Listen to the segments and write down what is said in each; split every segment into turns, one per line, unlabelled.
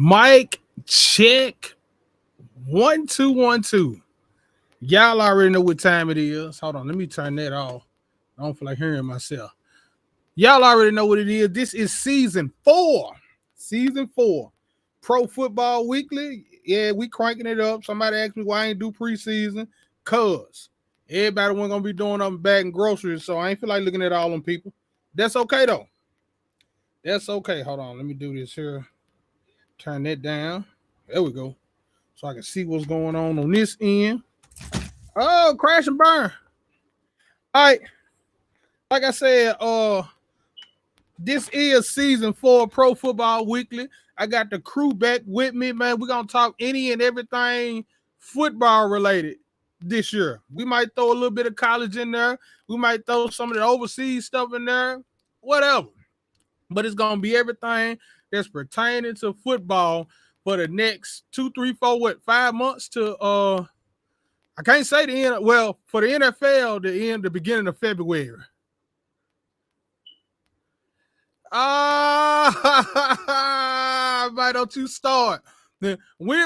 Mike check 1 2 1 2. Y'all already know what time it is. Hold on, let me turn that off. I don't feel like hearing myself. Y'all already know what it is. This is season 4. Season 4. Pro Football Weekly. Yeah, we cranking it up. Somebody asked me why I ain't do preseason. Cause everybody wasn't gonna be doing up bagging groceries, so I ain't feel like looking at all them people. That's okay though. That's okay. Hold on, let me do this here. Turn that down. There we go. So I can see what's going on this end. Oh, crash and burn. All right. Like I said, this is season 4 Pro Football Weekly. I got the crew back with me, man. We're gonna talk any and everything football related this year. We might throw a little bit of college in there. We might throw some of the overseas stuff in there, whatever. But it's gonna be everything that's pertaining to football for the next 2, 3, 4, 5 months to I can't say the end. Well, for the NFL, the beginning of February. Why don't you start? When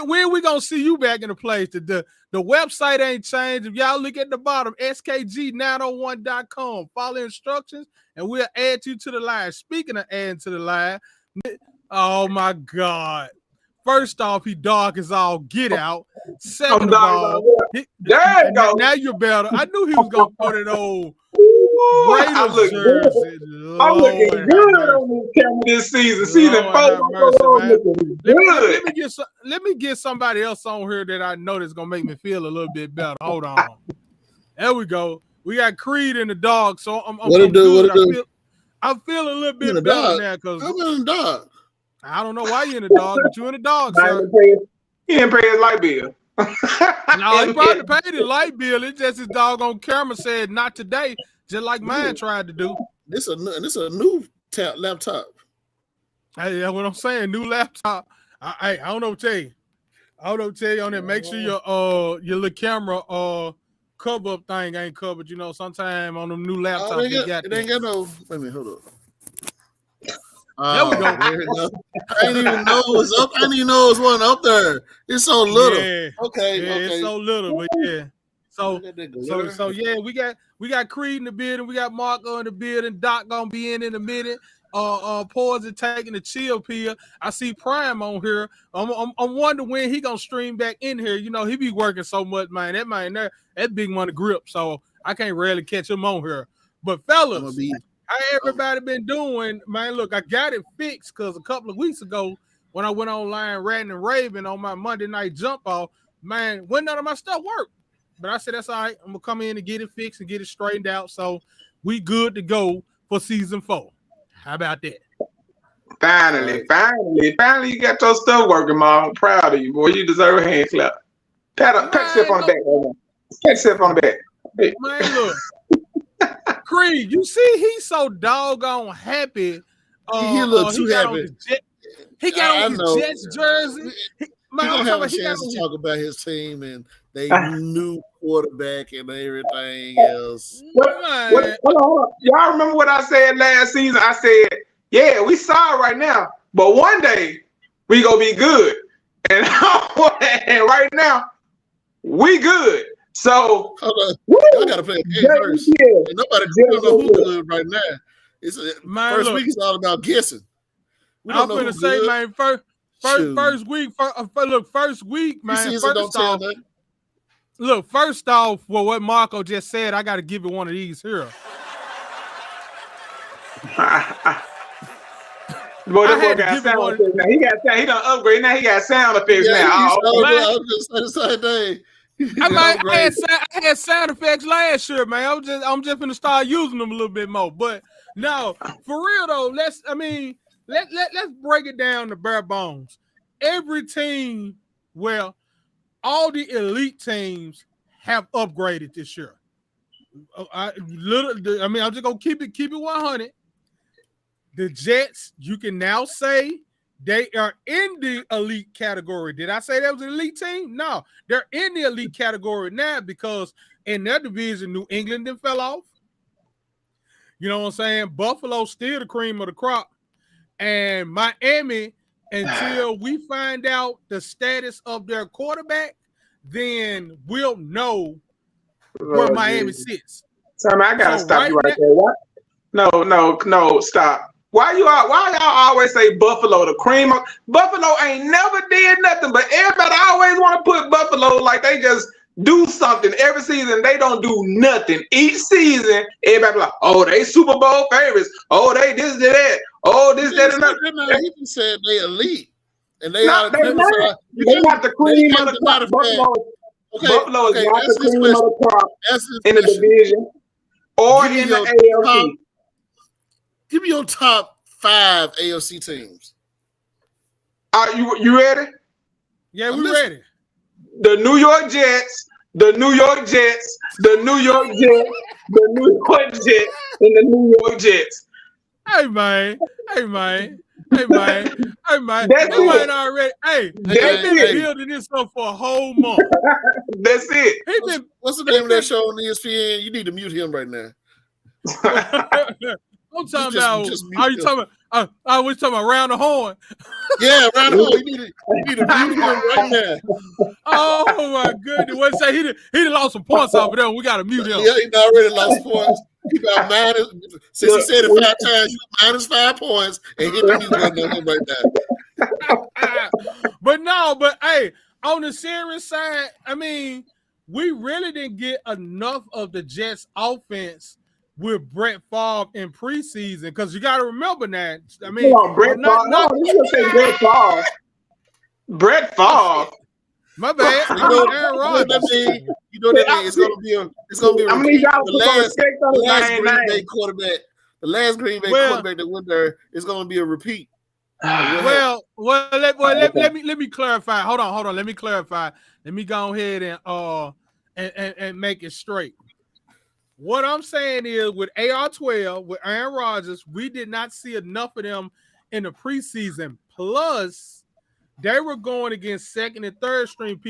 we gonna see you back in the place? The website ain't changed. If y'all look at the bottom, skg901.com. Follow instructions, and we'll add you to the line. Speaking of adding to the line, oh my God. First off, he dark as all get out. Second of all, now you're better. I knew he was gonna put it on.
Raiders jersey. I'm looking good on this camera this season. Season 4.
Let me get somebody else on here that I know that's gonna make me feel a little bit better. Hold on. There we go. We got Creed in the dog, so I'm good. I feel a little bit better now because
I'm in the dog.
I don't know why you're in the dog, but you're in the dog, sir.
He didn't pay his light bill.
No, he probably paid his light bill. It's just his doggone camera said not today, just like mine tried to do.
This a new laptop.
Hey, that's what I'm saying. New laptop. I don't know what to tell you. I don't know what to tell you on that. Make sure your little camera cover up thing ain't covered. You know, sometime on them new laptops
it ain't got no. Wait a minute, hold up.
There we go.
I didn't even know it was up. I didn't even know it was one up there. It's so little.
Yeah. Okay. It's so little, but yeah. So yeah, we got Creed in the building. We got Marco in the building. Doc gonna be in a minute. Poison taking the chill pill. I see Prime on here. I'm wondering when he gonna stream back in here. You know, he be working so much, man. That man there, that big money grip. So I can't rarely catch him on here. But fellas, how everybody been doing, man? Look, I got it fixed because a couple of weeks ago when I went online ranting and raving on my Monday night jump off, man, when none of my stuff worked. But I said, that's all right. I'm going to come in and get it fixed and get it straightened out. So we good to go for season 4. How about that?
Finally, you got your stuff working, Mom. I'm proud of you, boy. You deserve a hand clap. Pat yourself on the back. Pat yourself on the back. Hey.
Man, look. Creed, you see, he's so doggone happy.
He look too happy.
He got on his Jets jersey.
He's gonna have a chance to talk about his team and they new quarterback and everything else.
Hold on. Y'all remember what I said last season? I said, yeah, we sorry right now, but one day we gonna be good. And right now, we good. So
I gotta play a game first. Nobody knows who's good right now. It's first week is all about guessing.
I'm gonna say, man, first week, man. First off, well, what Marco just said, I got to give it one of these here.
Boy, that boy got sound effects now. He done upgrade. Now he got sound effects now.
I was just saying the same thing.
I had sound effects last year, man. I'm just gonna start using them a little bit more. But no, for real though, let's break it down to bare bones. Every team, well, all the elite teams have upgraded this year. I'm just gonna keep it 100. The Jets, you can now say they are in the elite category. Did I say that was an elite team? No, they're in the elite category now because in their division, New England then fell off. You know what I'm saying? Buffalo still the cream of the crop. And Miami until we find out the status of their quarterback, then we'll know where Miami sits.
Sammy, I gotta stop you right there. What? No, stop. Why y'all always say Buffalo, the cream of Buffalo ain't never did nothing, but everybody always want to put Buffalo like they just do something every season. They don't do nothing. Each season, everybody like, oh, they Super Bowl favorites. Oh, they this, that. Oh, this, that, and that.
He said they elite. And
they're not the cream of the crop. Buffalo is not the cream of the crop in the division or in the AFC.
Give me your top 5 AFC teams.
You ready?
Yeah, we're ready.
The New York Jets, the New York Jets, the New York Jets, the New York Jets, and the New York Jets.
Hey man. That's it already. Hey, they've been building this up for a whole month.
That's it.
What's the name of that show on ESPN? You need to mute him right now.
I'm talking about. Are you talking about? I was talking about Round the Horn.
Yeah, Round the Horn. You need to mute him right now.
Oh my goodness! What say he lost some points off of there. We got to mute him.
Yeah, he already lost points. He got minus. Since he said it 5 times, you minus 5 points, and hit the mute button on him right now.
But hey, on the serious side, I mean, we really didn't get enough of the Jets' offense with Brett Favre in preseason, because you got to remember that. I mean,
Brett Favre. No, you gonna say Brett Favre. Brett Favre.
My bad.
Aaron Rodgers. You know that means it's gonna be the last Green Bay quarterback. The last Green Bay quarterback that went there is gonna be a repeat.
Let me clarify. Hold on. Let me clarify. Let me go ahead and make it straight. What I'm saying is, with AR-12, with Aaron Rodgers, we did not see enough of them in the preseason. Plus, they were going against second and third string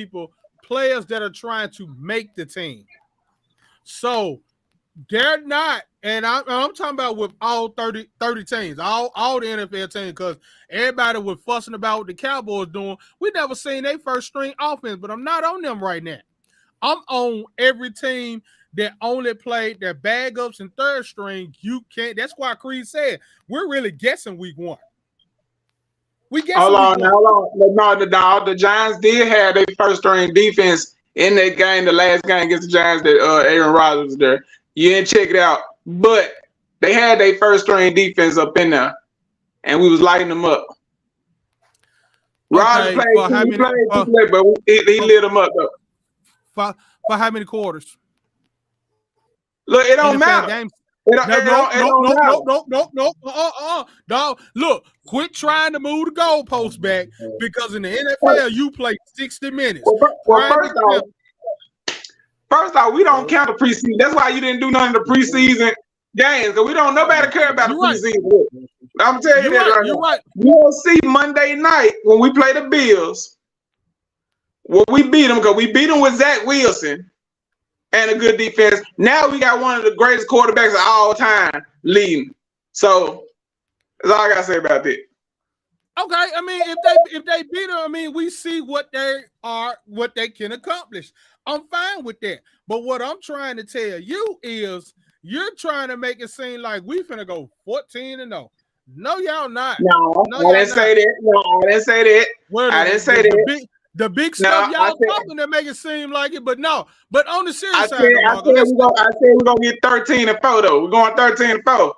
players that are trying to make the team. So they're not, and I'm talking about with all 30 teams, all the NFL teams, because everybody was fussing about what the Cowboys doing. We never seen their first string offense, but I'm not on them right now. I'm on every team that only played their backups and third string. You can't. That's why Creed said we're really guessing week 1. We guessing. Hold on.
No, the Giants did have their first string defense in that game, the last game against the Giants that Aaron Rodgers was there. You didn't check it out, but they had their first string defense up in there, and we was lighting them up. Rodgers played, but he lit them up though.
For how many quarters?
Look, it don't matter.
No. Look, quit trying to move the goalposts back, because in the NFL you play 60 minutes.
First off, we don't count the preseason. That's why you didn't do none of the preseason games, because we don't. Nobody care about the preseason. I'm telling you that right now.
Right.
You'll see Monday night when we play the Bills. Well, we beat them because we beat them with Zach Wilson and a good defense. Now we got one of the greatest quarterbacks of all time leading. So that's all I gotta say about that.
Okay, I mean, if they beat them, I mean, we see what they are, what they can accomplish. I'm fine with that. But what I'm trying to tell you is, you're trying to make it seem like we finna go 14-0. No, y'all not.
No, I didn't say that. No, I didn't say that. I didn't say that.
The big stuff y'all talking that make it seem like it, but no. But on the serious side,
I said we're gonna get 13-4 though. We're going 13-4.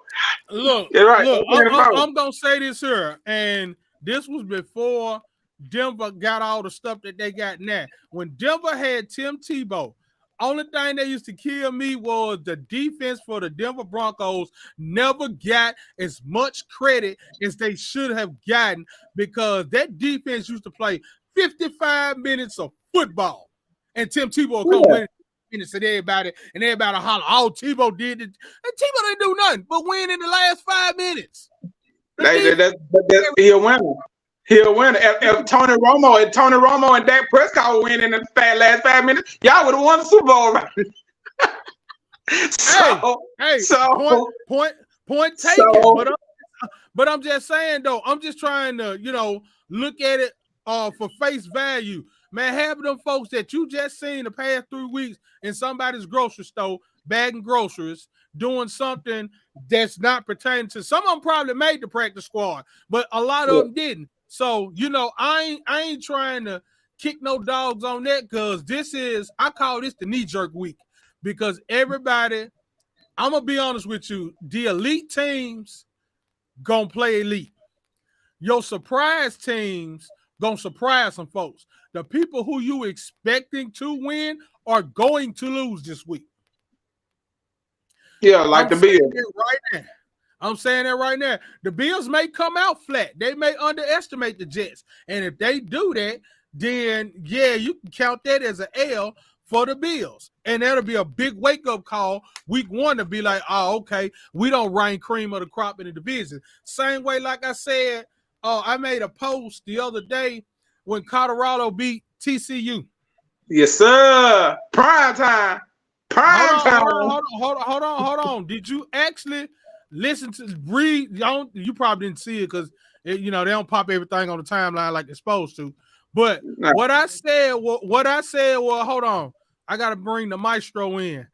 Look, I'm gonna say this here, and this was before Denver got all the stuff that they got now. When Denver had Tim Tebow, only thing that used to kill me was the defense for the Denver Broncos never got as much credit as they should have gotten, because that defense used to play 55 minutes of football, and Tim Tebow will come minutes to everybody, and everybody holler, "Oh, Tebow did it," and Tebow didn't do nothing but win in the last 5 minutes.
He'll win. He'll win. If Tony Romo and Dak Prescott win in the last 5 minutes, y'all would have won the Super Bowl.
Point taken. But I'm just saying though, I'm just trying to, look at it for face value. Man, having them folks that you just seen the past 3 weeks in somebody's grocery store, bagging groceries, doing something that's not pertaining to, some of them probably made the practice squad, but a lot of them didn't. So, I ain't trying to kick no dogs on that, because I call this the knee-jerk week, because everybody, I'm going to be honest with you, the elite teams going to play elite. Your surprise teams going to surprise some folks. The people who you expecting to win are going to lose this week.
Yeah, like the Bills.
I'm saying that right now. The Bills may come out flat. They may underestimate the Jets. And if they do that, then, yeah, you can count that as an L for the Bills. And that'll be a big wake-up call week 1 to be like, oh, okay, we don't reign cream of the crop in the division. Same way, like I said, I made a post the other day when Colorado beat TCU.
Yes, sir. Prime time.
Hold on. Did you actually listen to read? You probably didn't see it because they don't pop everything on the timeline like they're supposed to. But what I said was, hold on, I gotta bring the maestro in.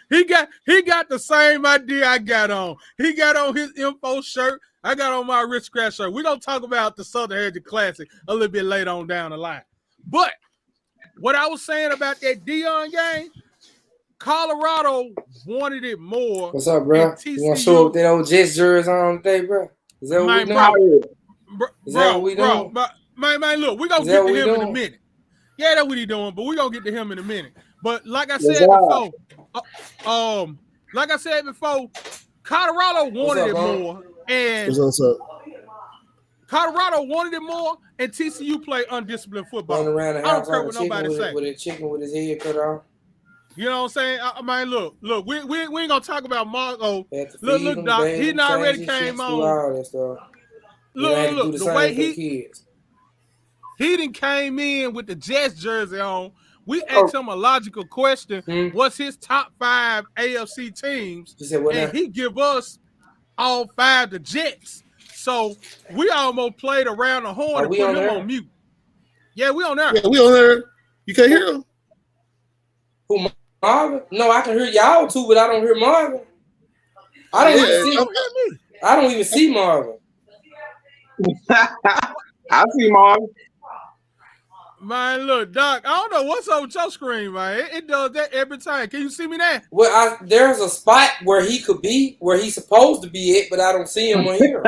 He got the same idea I got on. He got on his info shirt. I got on my Rich Scratch shirt. We're gonna talk about the Southern Heritage Classic a little bit later on down the line. But what I was saying about that Deion game, Colorado wanted it more.
What's up, bro? You want to show up that old Jets jersey on today, bro? Is that what we doing? Is that what we doing?
Man, look, we're going to get to him in a minute. Yeah, that's what he's doing, but we're going to get to him in a minute. But like I said before, Colorado wanted it more. And
what's up?
Colorado wanted it more, and TCU played undisciplined football.
I
don't care what nobody say.
With a chicken with his head cut off.
You know what I'm saying? I mean, look, we ain't gonna talk about Marco. Look, Doc, he not already came on. Look, the way he done came in with the Jets jersey on. We asked him a logical question. What's his top 5 AFC teams? And he give us all 5 the Jets. So we almost played around the horn and put him on mute. Yeah, we on there.
Yeah, we on there. You can't hear him.
Who, Marvin? No, I can hear y'all too, but I don't hear Marvin. I don't even see Marvin.
I see Marvin.
Man, look, Doc, I don't know what's up with your screen, man. It does that every time. Can you see me now?
Well, there's a spot where he could be, where he's supposed to be at, but I don't see him on here.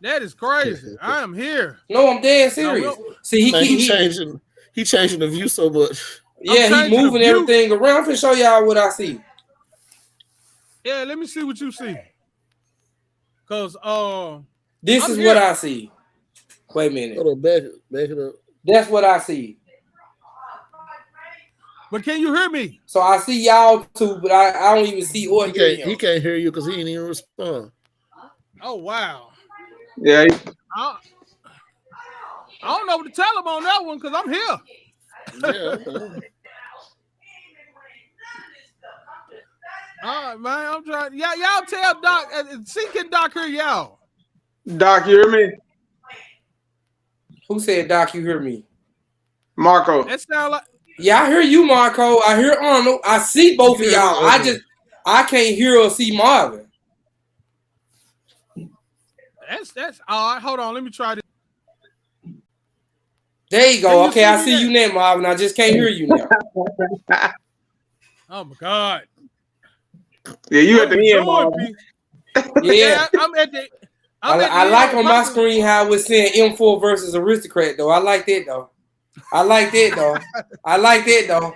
That is crazy. I am here.
No, I'm dead serious. See,
he changing the view so much.
Yeah, he's moving everything around. I'm gonna show y'all what I see.
Yeah, let me see what you see. Cause
this is what I see. Wait a minute.
Hold on, back it up.
That's what I see.
But can you hear me?
So I see y'all too, but I don't even see or hear him.
He can't hear you because he ain't even respond.
Oh wow.
Yeah.
I don't know what to tell him on that one because I'm here.
Yeah.
All right, man. I'm trying. Y'all tell Doc. See, can Doc hear y'all?
Doc, you hear me?
Who said, Doc, you hear me?
Marco.
That sound like.
Yeah, I hear you, Marco. I hear Arnold. I see both of y'all. I can't hear or see Marvin.
That's all right. Hold on. Let me try this.
There you go. Okay, I see you now, Marvin. I just can't hear you now.
Oh my God.
Yeah, you at the end, Marvin.
Yeah,
I'm at the.
I like on my screen how we're saying M4 versus Aristocrat, though. I like that, though. I like that, though.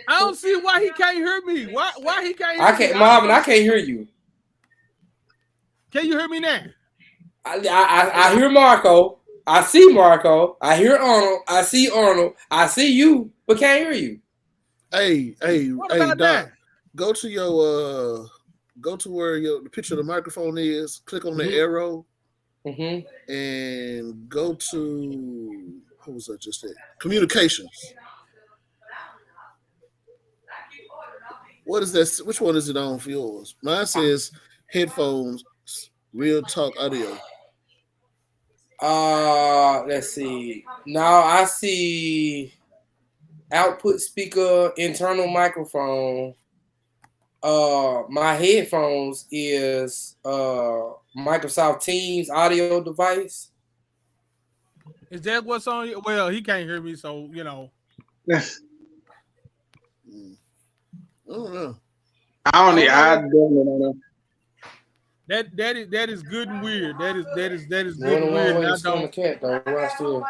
I don't see why he can't hear me. Why he can't hear me?
Marvin, I can't hear you.
Can you hear me now?
I hear Marco. I see Marco. I hear Arnold. I see Arnold. I see you, but can't hear you.
Hey,
Doc.
That? Go to where the picture of the microphone is. Click on the arrow, and go to what was that just said? Communications. What is that? Which one is it on for yours? Mine says headphones, real talk audio.
Let's see. Now I see output speaker, internal microphone. My headphones is Microsoft Teams audio device.
Is that what's on you? Well, he can't hear me, so you know.
I don't know.
That is good and weird. That is good
and weird. I don't. Cat though. I still.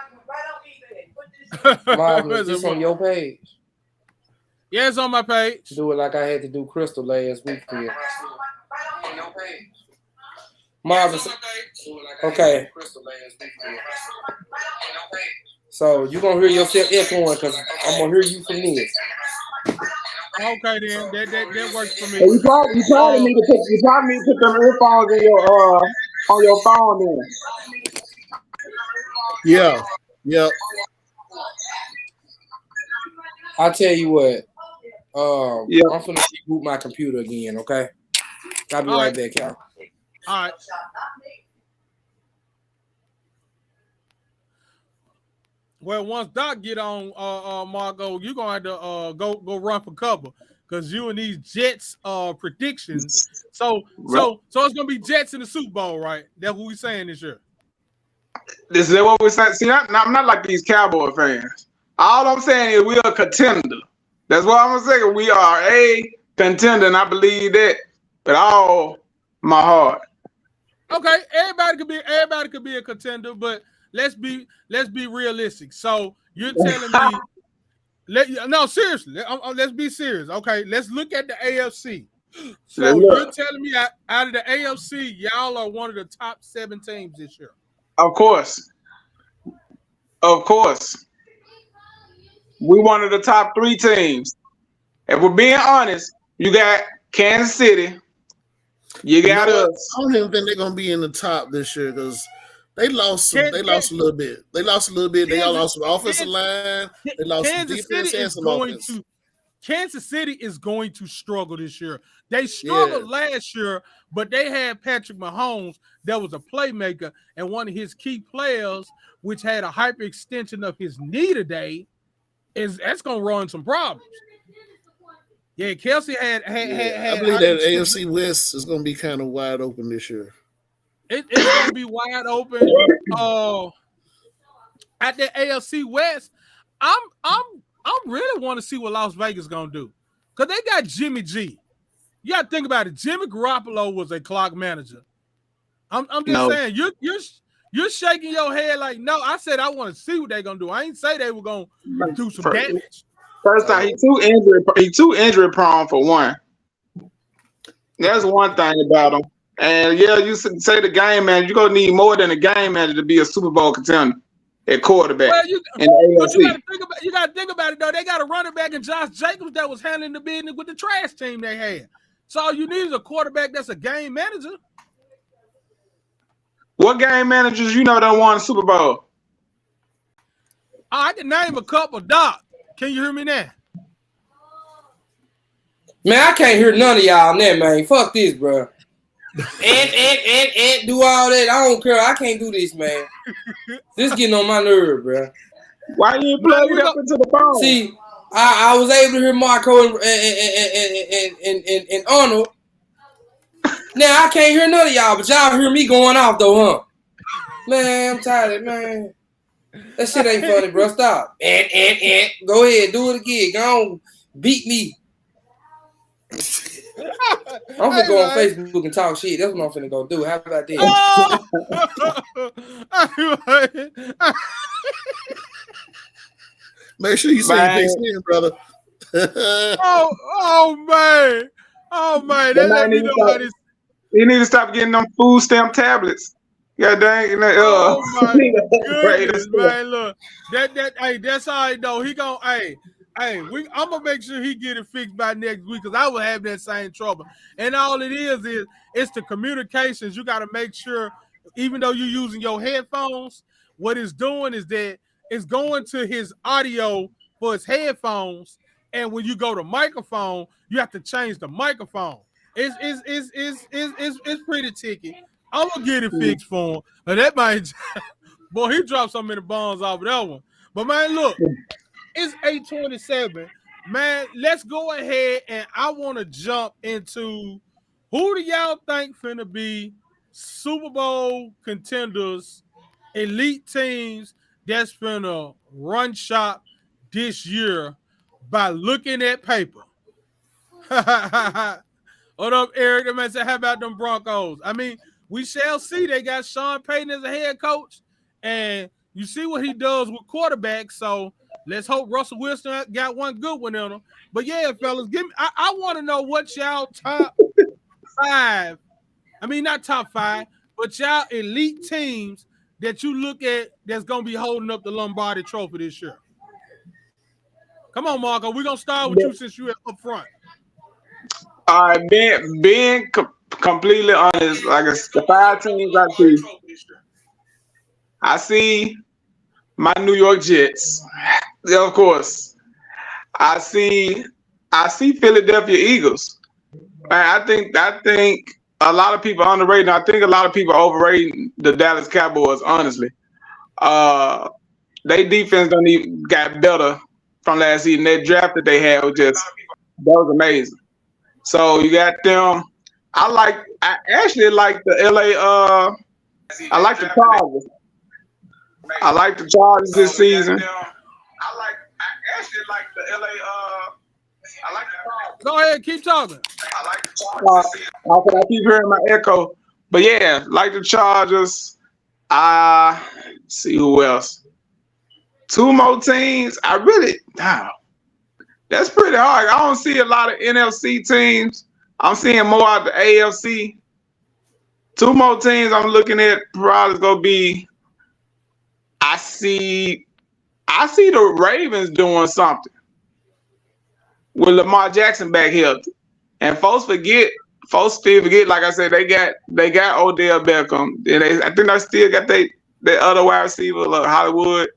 Marvin, this on your page?
Yeah, it's on my page.
Do it like I had to do Crystal last weekend. On your page. Marvin, okay. So you're gonna hear yourself echoing because I'm gonna hear you from this.
Okay, then that works for me.
You probably need to put them earphones in on your phone then.
Yeah.
I'll tell you what. I'm finna reboot my computer again, okay? I'll be right back, y'all.
All right. Well, once Doc get on, Margo, you're gonna have to go run for cover because you and these Jets predictions. So it's gonna be Jets in the Super Bowl, right? That's what we're saying this year.
This is what we're saying. See, I'm not like these Cowboy fans. All I'm saying is we're a contender. That's what I'm saying. We are a contender, and I believe that with all my heart.
Okay, everybody could be a contender, but let's be realistic. So you're telling me, seriously, let's be serious. Okay, let's look at the AFC. So you're telling me out of the AFC, y'all are one of the top 7 teams this year.
Of course. We one of the top 3 teams. If we're being honest, you got Kansas City. You got us.
I don't even think they're gonna be in the top this year because they lost a little bit. They all lost some offensive line. They lost some defense and some offense.
Kansas City is going to struggle this year. They struggled last year, but they had Patrick Mahomes that was a playmaker, and one of his key players, which had a hyperextension of his knee today, that's going to run some problems. Yeah, Kelsey had.
I believe that AFC West is going to be kind of wide open this year.
It's going to be wide open. At the AFC West, I'm really want to see what Las Vegas going to do because they got Jimmy G. You got to think about it. Jimmy Garoppolo was a clock manager. I'm just saying you're shaking your head like no. I said I want to see what they're going to do. I ain't say they were going to do some damage.
First time, he too injury prone for one. That's one thing about him. And you say the game manager, you're gonna need more than a game manager to be a Super Bowl contender at quarterback.
Well,
in the
AFC. You gotta think about it though. They got a running back in Josh Jacobs that was handling the business with the trash team they had. So all you need is a quarterback that's a game manager.
What game managers that won the Super Bowl?
I can name a couple. Doc, can you hear me now?
Man, I can't hear none of y'all now, man. Fuck this, bro. And do all that. I don't care. I can't do this, man. This getting on my nerve, bro.
Why you plug it up into the phone?
See, I was able to hear Marco and Arnold. Now I can't hear none of y'all, but y'all hear me going off though, huh? Man, I'm tired of it, man. That shit ain't funny, bro. Stop. And. Go ahead, do it again. Go on, beat me. I'm gonna go on Facebook and talk shit. That's what I'm finna go do. How about that?
Make sure you say your big skin, brother.
oh man.
You need to stop getting them food stamp tablets. God dang.
Oh my goodness, man. Look, that's all right though. He gonna I'm gonna make sure he get it fixed by next week because I will have that same trouble. And all it is it's the communications. You got to make sure, even though you're using your headphones, what it's doing is that it's going to his audio for his headphones. And when you go to microphone, you have to change the microphone. It's pretty ticky. I'm gonna get it fixed for him. But that might Boy, he dropped so many bombs off of that one. But man, look, it's 8:27. Man, let's go ahead and I want to jump into who do y'all think finna be Super Bowl contenders, elite teams that's finna run shop this year by looking at paper. Hold up, Eric. The man said, how about them Broncos? I mean, we shall see. They got Sean Payton as a head coach, and you see what he does with quarterbacks. So let's hope Russell Wilson got one good one in him. But yeah, fellas, give me. I want to know what y'all top five. I mean, not top five, but y'all elite teams that you look at that's gonna be holding up the Lombardi Trophy this year. Come on, Marco. We're gonna start with you since you're up front.
All right, being completely honest, like the 5 teams I see my New York Jets, of course. I see Philadelphia Eagles. Man, I think a lot of people underrated. I think a lot of people overrating the Dallas Cowboys. Honestly, their defense don't even got better from last season. That draft that they had that was amazing. So you got them. I actually like the LA. I like the Chargers. I like the Chargers this season. I actually like the LA. I like the Chargers.
Go ahead, keep talking.
I like the Chargers. I keep hearing my echo, but yeah, like the Chargers. See who else. 2 more teams. That's pretty hard. I don't see a lot of NFC teams. I'm seeing more out the AFC. 2 more teams I'm looking at probably gonna be. I see the Ravens doing something with Lamar Jackson back here, and folks still forget. Like I said, they got Odell Beckham. And I think they still got their other wide receiver, Hollywood.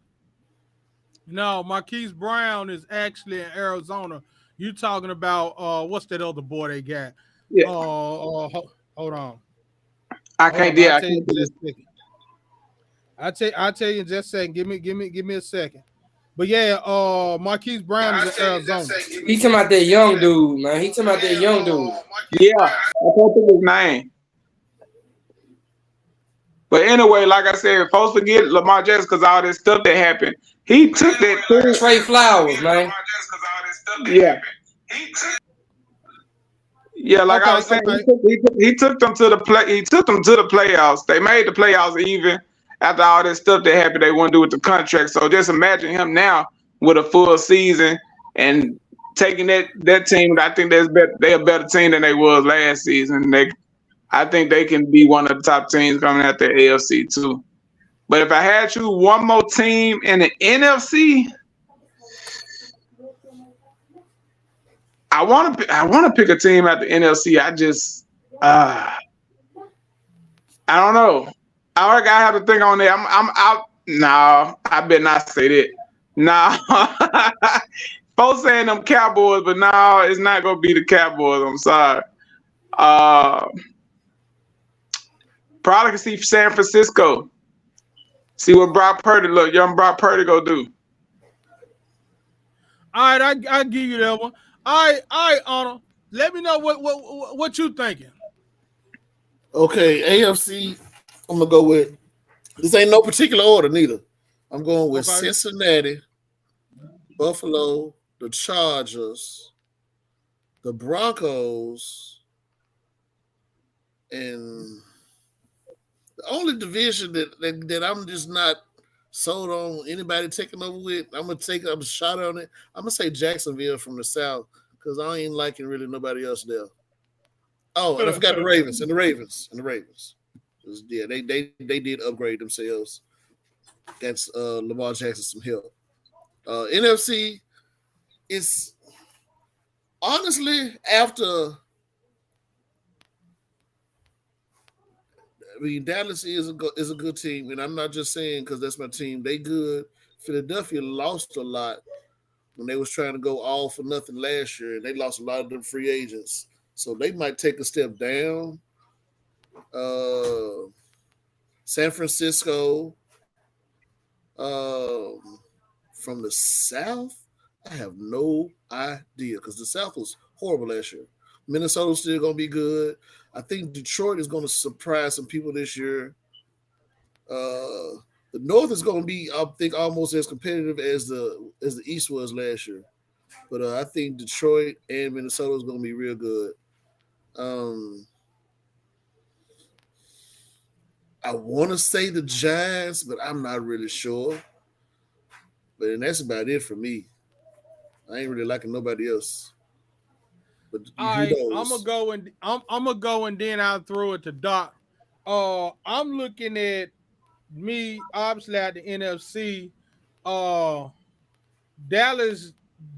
No, Marquise Brown is actually in Arizona. You talking about what's that other boy they got?
Yeah.
Hold on.
I can't.
I'll tell you in just a second. Give me a second. But yeah, Marquise Brown is in Arizona.
He talking about that young dude, man. He talking about that young dude.
Yeah, I can't think of his name. But anyway, like I said, folks forget Lamar Jackson because all this stuff that happened. He took that
Trey Flowers, man.
Yeah. Yeah, like I was saying, he took them to the play. He took them to the playoffs. They made the playoffs even after all this stuff that happened. They want to do with the contract. So just imagine him now with a full season and taking that team. I think they're a better team than they was last season. I think they can be one of the top teams coming out the AFC too. But if I had to choose one more team in the NFC, I want to pick a team at the NFC. I don't know. I have to think on that. I'm out. No, I better not say that. No. Folks saying them Cowboys, but no, it's not gonna be the Cowboys. I'm sorry. Probably can see San Francisco. See what young Brock Purdy go do.
All right, I give you that one. All right, Arnold. Let me know what you thinking.
Okay, AFC. I'm gonna go with this. Ain't no particular order neither. I'm going with Cincinnati, Buffalo, the Chargers, the Broncos, and the only division that I'm just not sold on anybody taking over with. I'm a shot on it. I'm gonna say Jacksonville from the South because I ain't liking really nobody else there. Oh, and I forgot the Ravens. Yeah, they did upgrade themselves. That's Lamar Jackson some help. NFC is honestly after. I mean, Dallas is a good team, and I'm not just saying because that's my team. They good. Philadelphia lost a lot when they was trying to go all for nothing last year, and they lost a lot of them free agents. So they might take a step down. San Francisco, From the South, I have no idea because the South was horrible last year. Minnesota's still going to be good. I think Detroit is going to surprise some people this year. The North is going to be, I think, almost as competitive as the East was last year. But I think Detroit and Minnesota is going to be real good. I want to say the Giants, but I'm not really sure. But that's about it for me. I ain't really liking nobody else. But
All right, I'm gonna go and then I'll throw it to Doc. I'm looking at me obviously at the NFC. Dallas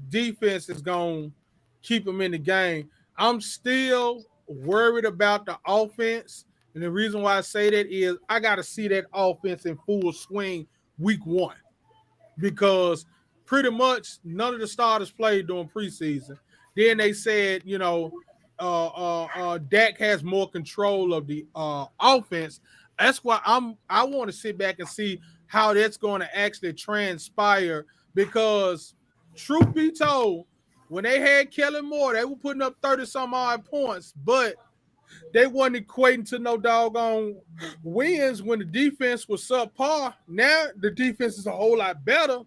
defense is gonna keep them in the game. I'm still worried about the offense, and the reason why I say that is I got to see that offense in full swing week 1 because pretty much none of the starters played during preseason. Then they said, Dak has more control of the offense. That's why I want to sit back and see how that's going to actually transpire because truth be told, when they had Kellen Moore, they were putting up 30-some odd points, but they wasn't equating to no doggone wins when the defense was subpar. Now the defense is a whole lot better.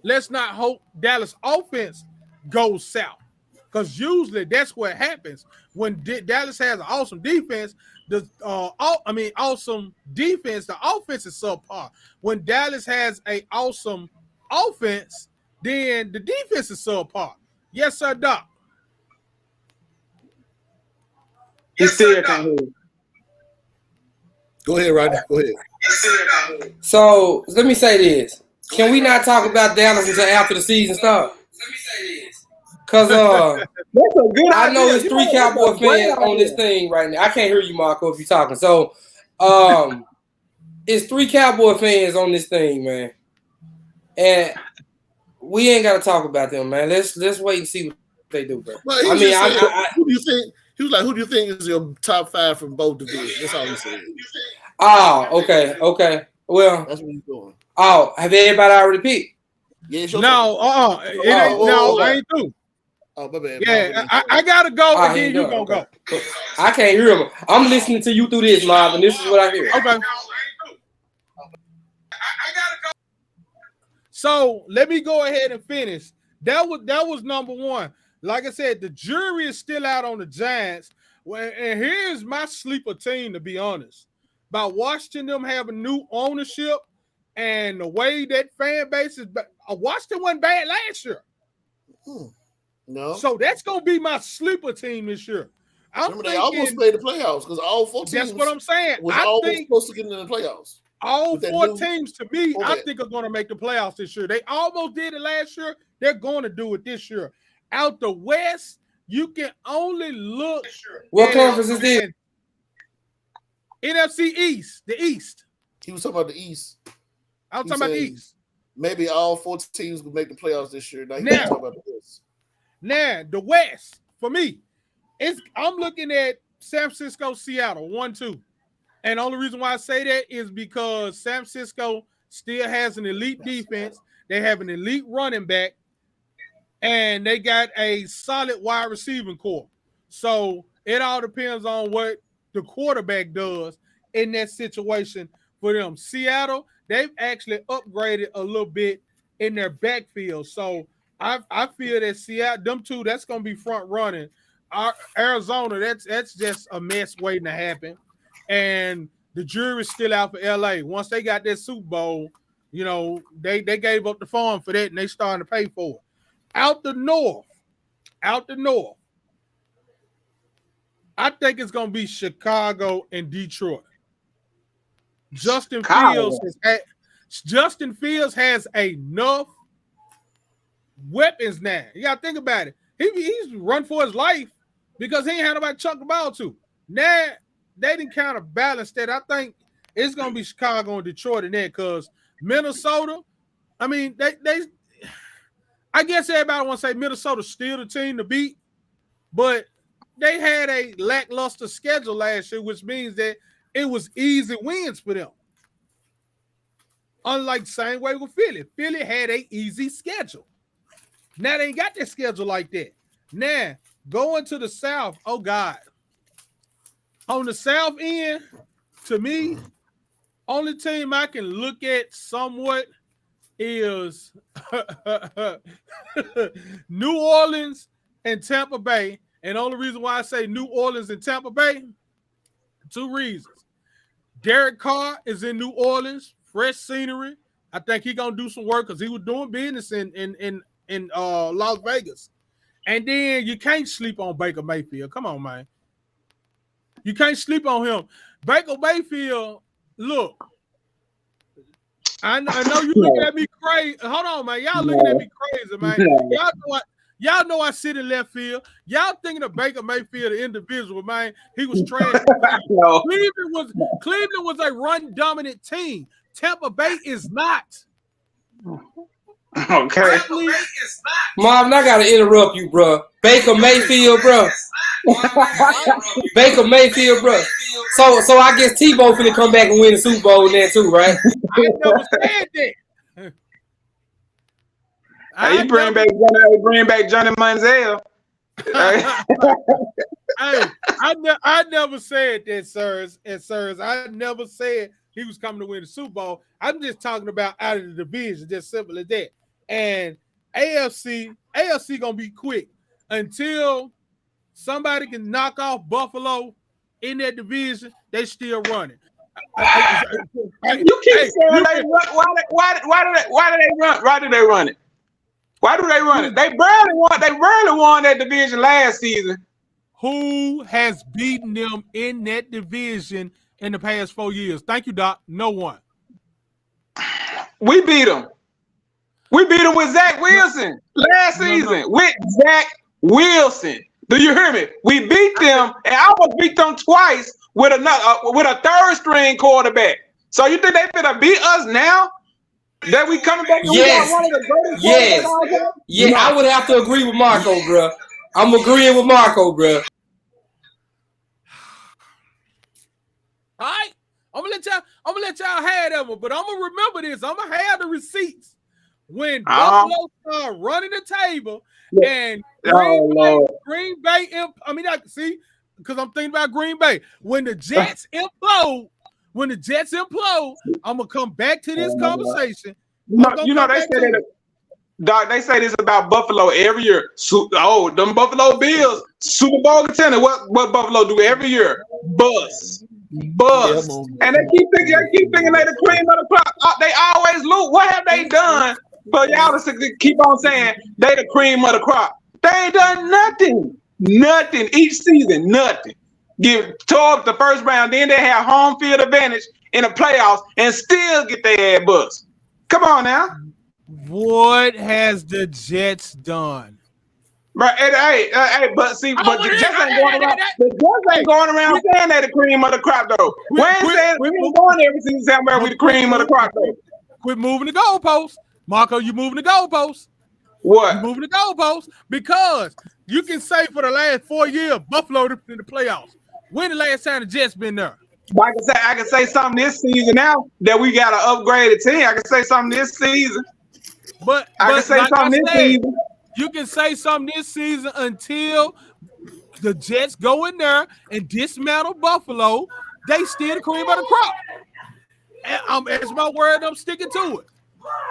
Let's not hope Dallas offense goes south because usually that's what happens when Dallas has an awesome defense. Awesome defense. The offense is subpar. When Dallas has an awesome offense, then the defense is subpar. Yes, sir, Doc.
He still can't hear you.
Go ahead, Rodney. Go ahead.
So let me say this. Can we not talk about Dallas until after the season starts? Let me say this. Because
that's a good
I know
idea.
there's 3 Cowboy fans on this thing right now. I can't hear you, Marco, if you're talking. So it's 3 Cowboy fans on this thing, man. And we ain't got to talk about them, man. Let's wait and see what they do, bro.
Well, who do you think? He was like, who do you think is your top 5 from both divisions? That's all he said.
Oh, okay. Well,
that's what he's doing.
Oh, have everybody already picked?
Yeah,
no, I ain't through.
Oh, my bad.
Yeah, I gotta go, and then you gonna go.
I can't hear him. I'm listening to you through this, Marvin. This is what I hear.
Okay. I gotta go. So let me go ahead and finish. That was number 1. Like I said, the jury is still out on the Giants. Well, and here's my sleeper team, to be honest. By watching them have a new ownership and the way that fan base is, Washington wasn't bad last year.
No.
So that's going to be my sleeper team this year.
They almost made the playoffs because all 4 teams.
That's what I'm saying.
I think supposed to get into the playoffs.
All 4 teams, to me, I think are going to make the playoffs this year. They almost did it last year. They're going to do it this year. Out the West, you can only look.
What conference is this?
NFC East, the East.
He was talking about the East.
I was talking about the East.
Maybe all 4 teams will make the playoffs this year. Now talking about the West.
Now, the West, for me, I'm looking at San Francisco, Seattle, 1-2. And the only reason why I say that is because San Francisco still has an elite defense. They have an elite running back. And they got a solid wide receiving core. So it all depends on what the quarterback does in that situation for them. Seattle, they've actually upgraded a little bit in their backfield. So I feel that Seattle, them 2, that's going to be front running. Arizona, that's just a mess waiting to happen. And the jury's still out for LA. Once they got that Super Bowl, they gave up the farm for that and they starting to pay for it. Out the north, I think it's going to be Chicago and Detroit. Justin Fields has enough weapons now. You got to think about it. He's run for his life because he ain't had nobody chuck the ball to. Now, they didn't kind of balance that. I think it's going to be Chicago and Detroit in there because Minnesota, I mean, I guess everybody want to say Minnesota's still the team to beat, but they had a lackluster schedule last year, which means that it was easy wins for them. Unlike same way with Philly. Philly had a easy schedule. Now they ain't got that schedule like that. Now, going to the South, oh God. On the South end, to me, only team I can look at somewhat is New Orleans and Tampa Bay. And the only reason why I say New Orleans and Tampa Bay, 2 reasons. Derek Carr is in New Orleans, fresh scenery. I think he's gonna do some work because he was doing business in Las Vegas. And then you can't sleep on Baker Mayfield. Come on, man. You can't sleep on him. Baker Mayfield, look. I know you looking at me crazy. Hold on, man. Y'all looking at me crazy, man. Y'all know I sit in left field. Y'all thinking of Baker Mayfield, the individual, man. He was trash. Cleveland was a run dominant team. Tampa Bay is not.
Okay.
Mom, I gotta interrupt you, bro. Baker Mayfield, bro. Baker Mayfield, bro. So I guess Tebow finna come back and win the Super Bowl in there too, right?
I never said that.
Hey, bring back Johnny Manziel.
Hey, I never said that, sirs and sirs. I never said he was coming to win the Super Bowl. I'm just talking about out of the division, just simple as that. And AFC gonna be quick until somebody can knock off Buffalo in that division. They still running.
You keep saying they run. Why do they run? Why do they run it? Why do they run it? They barely won that division last season.
Who has beaten them in that division in the past 4 years? Thank you, Doc. No one.
We beat them. We beat them with Zach Wilson last season. With Zach Wilson. Do you hear me? We beat them, and I almost beat them twice with a third string quarterback. So you think they finna beat us now? That we coming back?
Yes. Yeah, I would have to agree with Marco, bro. I'm agreeing with Marco, bro.
All right, I'm gonna let y'all have that one, but I'm gonna remember this. I'm gonna have the receipts when Buffalo started running the table and Green Bay. Because I'm thinking about Green Bay. When the Jets implode, I'm gonna come back to this conversation.
They say that. Doc, they say this about Buffalo every year. Them Buffalo Bills, Super Bowl contender. What Buffalo do every year? Bust. And they keep thinking they the cream of the crop. They always lose. What have they done for y'all to keep on saying they the cream of the crop? They ain't done nothing. Nothing each season. Nothing. Tore up the first round. Then they have home field advantage in the playoffs and still get their ass bust. Come on now.
What has the Jets done?
Right, but the Jets ain't going around saying they the cream of the crop though. We ain't going every season saying we the cream of the crop though.
Quit moving the goalposts, Marco. You moving the goalposts?
What?
You moving the goalposts because you can say for the last 4 years Buffalo in the playoffs. When the last time the Jets been there?
I can say something this season now that we got an upgraded team. I can say something this season.
But
I can say something this season.
You can say something this season until the Jets go in there and dismantle Buffalo. They still the cream of the crop. And that's my word. I'm sticking to it.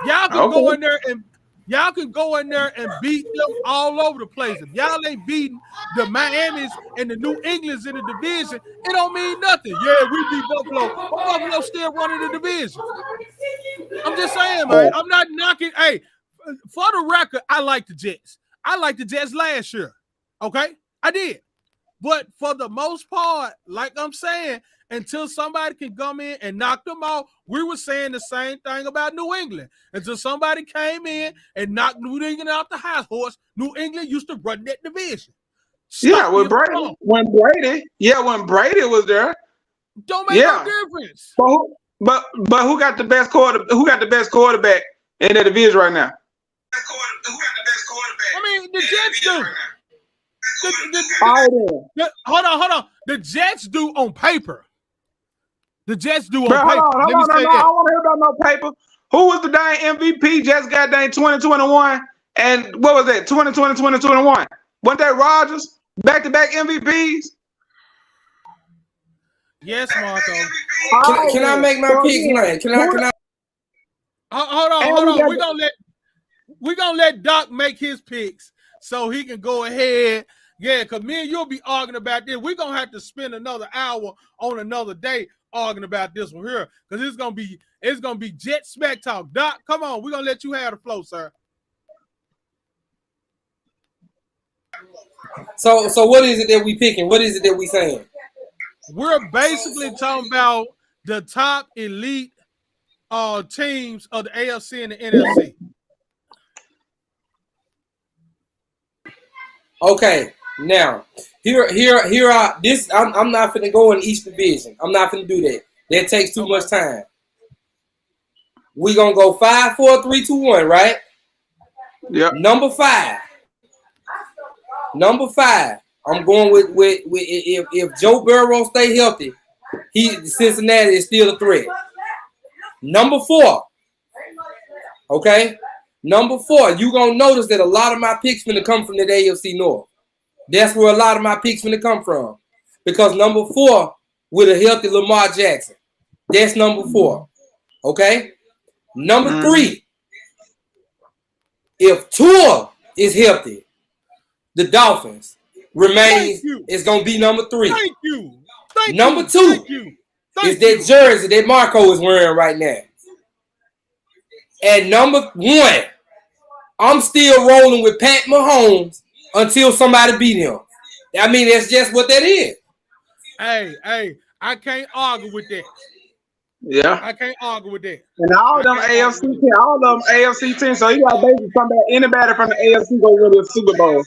Y'all can go in there and beat them all over the place. If y'all ain't beating the Miamis and the New Englands in the division, it don't mean nothing. Yeah, we beat Buffalo, but Buffalo still running the division. I'm just saying, man. I'm not knocking. Hey, for the record, I like the Jets. I liked the Jets last year. Okay? I did. But for the most part, like I'm saying, until somebody can come in and knock them out, we were saying the same thing about New England. Until somebody came in and knocked New England out the high horse, New England used to run that division.
When Brady was there.
Don't make no difference.
But who got the best quarterback in the division right now?
I mean, the Jets do. Hold on. The Jets do on paper. The Jets do on paper.
Hold on. I don't want to hear about no paper. Who was the dang MVP just got dang 2021? And what was that? 2020, 2021. Wasn't that Rodgers? Back-to-back MVPs?
Yes, Marco.
Can I make my picks, man? Can I?
Hold on. We're gonna let Doc make his picks so he can go ahead. Yeah, because me and you'll be arguing about this. We're gonna have to spend another hour on another day arguing about this one here. Because it's gonna be jet smack talk. Doc, come on, we're gonna let you have the flow, sir.
So what is it that we picking? What is it that we saying?
We're basically talking about the top elite teams of the AFC and the NFC.
Okay, now here are this. I'm not finna go in each division. I'm not finna do that. That takes too much time. We gonna go 5, 4, 3, 2, 1, right?
Yep.
Number five. I'm going with if Joe Burrow stay healthy, Cincinnati is still a threat. Number 4. Okay. Number 4, you gonna notice that a lot of my picks gonna come from the AFC North. That's where a lot of my picks gonna come from. Because number 4, with a healthy Lamar Jackson. That's number 4. Okay. Number 3, if Tua is healthy, the Dolphins remains is gonna be number 3.
Thank you.
Number 2 is that jersey that Marco is wearing right now. And number 1, I'm still rolling with Pat Mahomes until somebody beat him. I mean, that's just what that is.
Hey, I can't argue with that.
Yeah,
I can't argue with that.
and all of them AFC teams. So you got basically talking about anybody from the AFC go win the Super Bowl.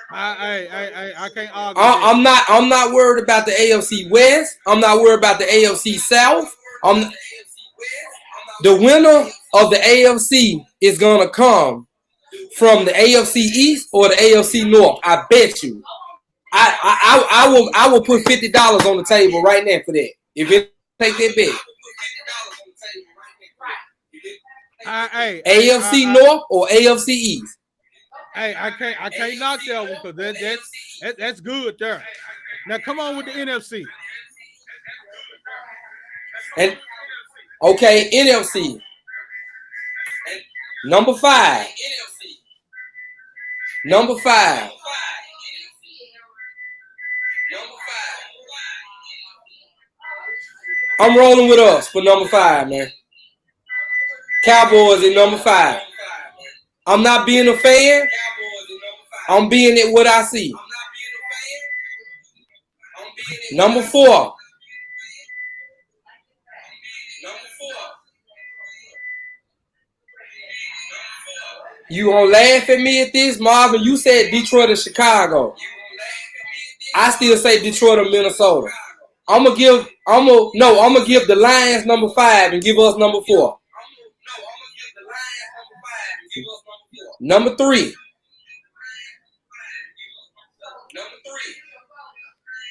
I can't argue.
I'm not worried about the AFC West. I'm not worried about the AFC South. The winner of the AFC is gonna come from the AFC East or the AFC North. I bet you. I will put $50 on the table right now for that. If it take that bet. AFC North or AFC East.
Hey, I can't knock that one because that's good there. Now come on with the NFC.
And okay, NFC. Number 5. I'm rolling with us for number 5, man. Cowboys at number 5. I'm not being a fan. I'm being it what I see. Number 4. You gonna laugh at me at this, Marvin? You said Detroit or Chicago. I still say Detroit or Minnesota. I'm gonna give the Lions number 5 and give us number 4. Number 3.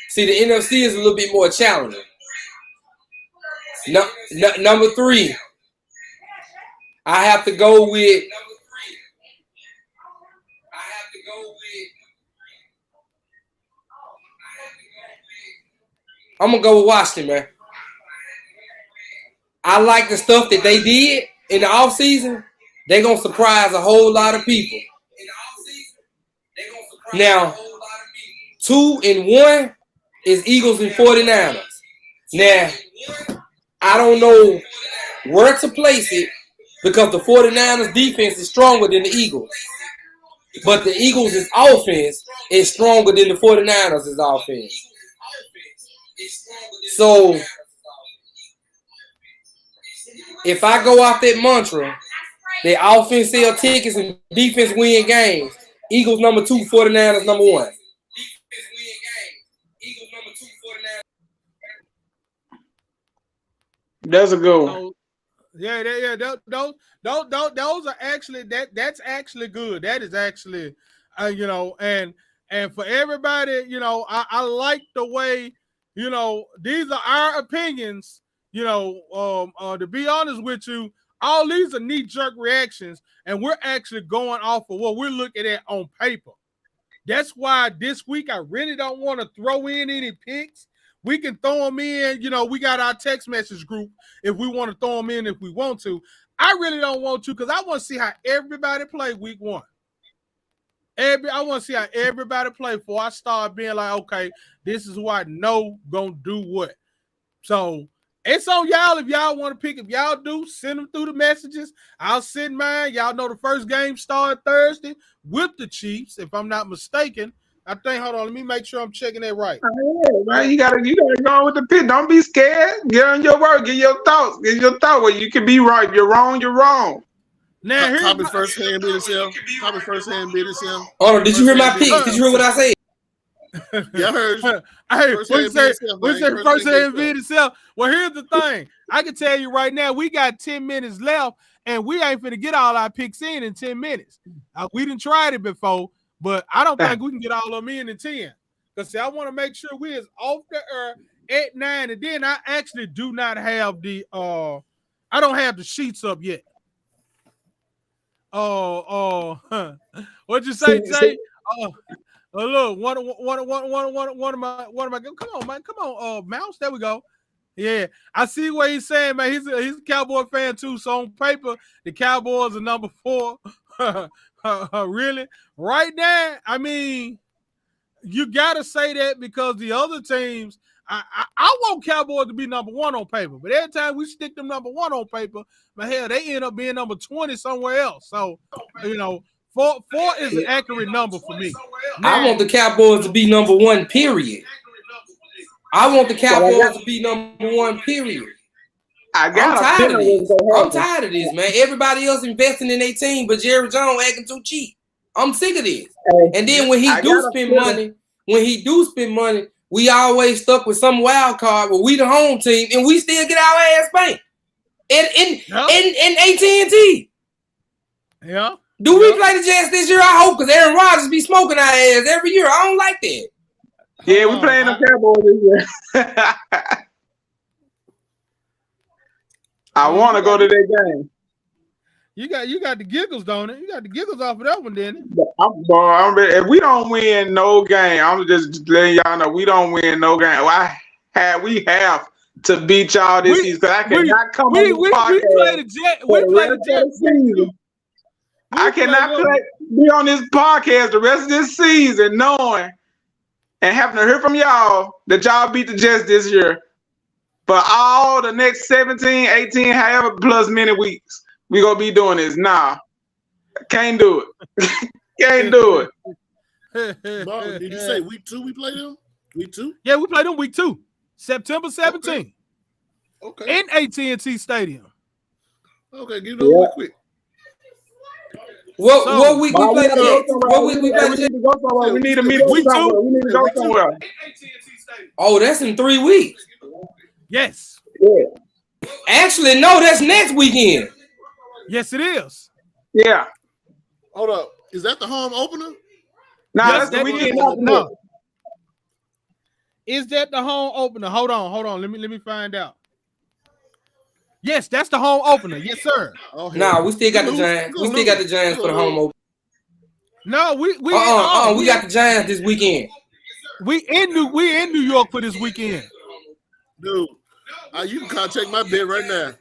See, the NFC is a little bit more challenging. Number 3. I have to go with. I'm gonna go with Washington, man. I like the stuff that they did in the offseason. They're gonna surprise a whole lot of people. Now, 2 and 1 is Eagles and 49ers. Now, I don't know where to place it because the 49ers defense is stronger than the Eagles. But the Eagles' offense is stronger than the 49ers' offense. So, if I go off that mantra, the offense sell tickets and defense win games, Eagles number 2, 49ers number 1.
That's a good one.
Yeah. Those are actually that's actually good. That is actually, and for everybody, I like the way, these are our opinions, To be honest with you, all these are knee-jerk reactions, and we're actually going off of what we're looking at on paper. That's why this week I really don't want to throw in any picks. We can throw them in. We got our text message group if we want to throw them in if we want to. I really don't want to because I want to see how everybody play week one. I want to see how everybody play before I start being like, okay, this is who I know gonna do what. So it's on y'all if y'all want to pick. If y'all do, send them through the messages. I'll send mine. Y'all know the first game started Thursday with the Chiefs, if I'm not mistaken. I think. Hold on, let me make sure I'm checking that right.
Man, you gotta go with the pick. Don't be scared. Get on your word. Get your thoughts. Well, you can be right. If you're wrong, you're wrong.
Now, copy first hand bid itself. Copy first hand bid itself.
Oh, did you hear my pick? Did you hear what I said?
Yeah, I heard.
Hey, first hand bid itself. Well, here's the thing. I can tell you right now, we got 10 minutes left, and we ain't finna get all our picks in 10 minutes. We didn't try it before, but I don't think we can get all of them in 10. Because, see, I want to make sure we is off the air at 9, and then I actually do not have the I don't have the sheets up yet. What'd you say, Jay? Look, one of my. Come on, man. Come on, Mouse. There we go. Yeah, I see what he's saying, man. He's a Cowboy fan too. So on paper, the Cowboys are number 4. Really? Right now, I mean, you gotta say that because the other teams. I want Cowboys to be number 1 on paper, but every time we stick them number 1 on paper, but hell, they end up being number 20 somewhere else. So, 4 is an accurate number for me.
I want the Cowboys to be number 1, period. I want the Cowboys to be number 1, period. I'm tired of this. I'm tired of this, man. Everybody else investing in their team, but Jerry Jones acting too cheap. I'm sick of this. And then when he do spend money, we always stuck with some wild card where we the home team and we still get our ass spanked. In AT&T.
Yeah.
Do we play the Jets this year? I hope, because Aaron Rodgers be smoking our ass every year. I don't like that.
Yeah, we playing the Cowboys this year. I want to go to that game.
You got the giggles, don't it? You got the giggles off of that one, didn't it?
I'm ready. If we don't win no game, I'm just letting y'all know we don't win no game. We have to beat y'all this season. I cannot come on the podcast.
We play the Jets. We play the Jets.
I cannot be on this podcast the rest of this season knowing and having to hear from y'all that y'all beat the Jets this year for all the next 17, 18, however plus many weeks. We gonna be doing this. Nah, can't do it. Can't do
it. Mark, did you say week 2 we play them? Week 2?
Yeah, we played them week 2, September 17th.
Okay.
In AT&T Stadium.
Okay, give it over quick.
What week we play the Jets? What week we play the Jets?
We need to meet up week 2. We need to go somewhere.
Oh, that's in 3 weeks.
Yes.
Yeah.
Actually, no, that's next weekend.
Yes, it is.
Yeah.
Hold up. Is that the home opener?
Nah, that's the weekend.
No. Is that the home opener? Hold on. Let me find out. Yes, that's the home opener. Yes, sir.
Nah, we still got the Giants. We still got the Giants for the home opener.
No, we
got the Giants this weekend.
We in New York for this weekend.
Dude. You can contact my bet right now.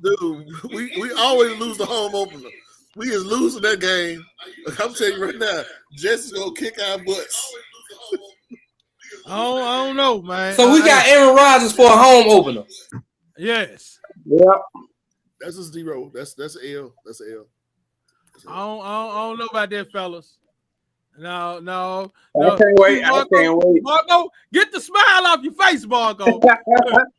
Dude, we always lose the home opener. We is losing that game. I'm telling you right now, Jets is going to kick our butts.
I don't know, man.
So we got Aaron Rodgers for a home opener.
Yes.
Yep.
That's a 0. That's an L. That's an L.
I don't know about that, fellas. No.
I can't wait.
Marco, get the smile off your face, Marco.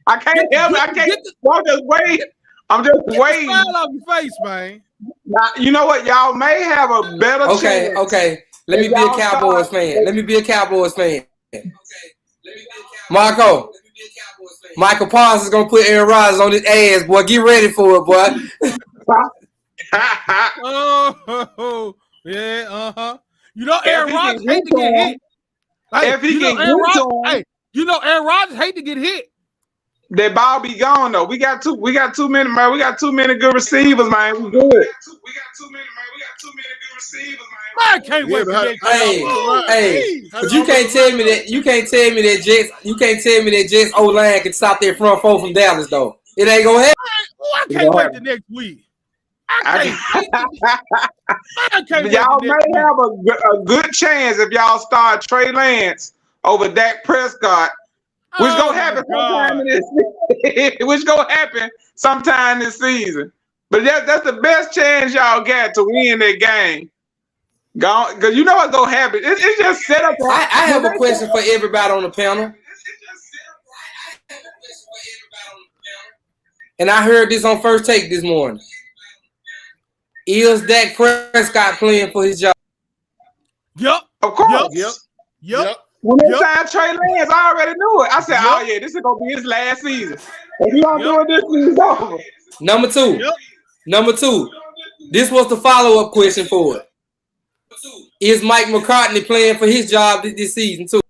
I can't help it. I can't. I'm just waiting. I'm just waiting.
Get the smile off your face, man.
Now, you know what? Y'all may have a better chance.
Okay. Let me be a Cowboys fan. Marco. Michael Parsons is gonna put Aaron Rodgers on his ass, boy. Get ready for it, boy.
Oh, yeah, You know Aaron Rodgers hate to get hit.
Aaron Rodgers
hate to get hit.
that ball be gone though. We got too many, man. We got too many good receivers, man. We good.
I can't wait for that.
Hey, but you can't tell me that Jets O-line can stop that front four from Dallas though. It ain't gonna happen.
I can't wait the next week. I can't
y'all may have a good chance if y'all start Trey Lance over Dak Prescott, which gonna happen sometime in this. Which gonna happen sometime this season. But that's the best chance y'all got to win that game. Because you know what's gonna happen. It's just set up.
I have a question for everybody on the panel. And I heard this on First Take this morning. Is Dak Prescott playing for his job?
Yep.
Of course.
Yep.
When they signed Trey Lance, I already knew it. I said, oh yeah, this is gonna be his last season. If you don't do it, this season's over.
Number two. This was the follow-up question for it. Is Mike McCartney playing for his job this season too?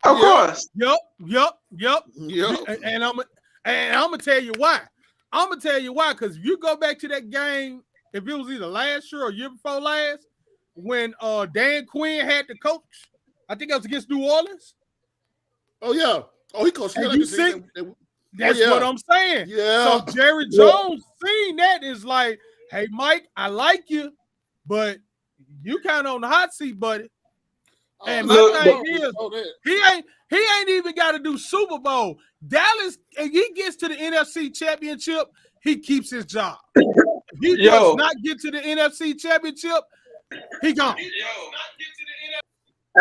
Of course.
Yep. And I'm gonna tell you why. Because if you go back to that game, if it was either last year or year before last, when Dan Quinn had the coach, I think that was against New Orleans.
Oh yeah. Oh, he coached.
That's what I'm saying.
Yeah.
So Jerry Jones seen that is like, hey Mike, I like you, but you kind of on the hot seat, buddy. And my thing is, he ain't even got to do Super Bowl. Dallas, if he gets to the NFC Championship, he keeps his job. If he does not get to the NFC Championship, he gone.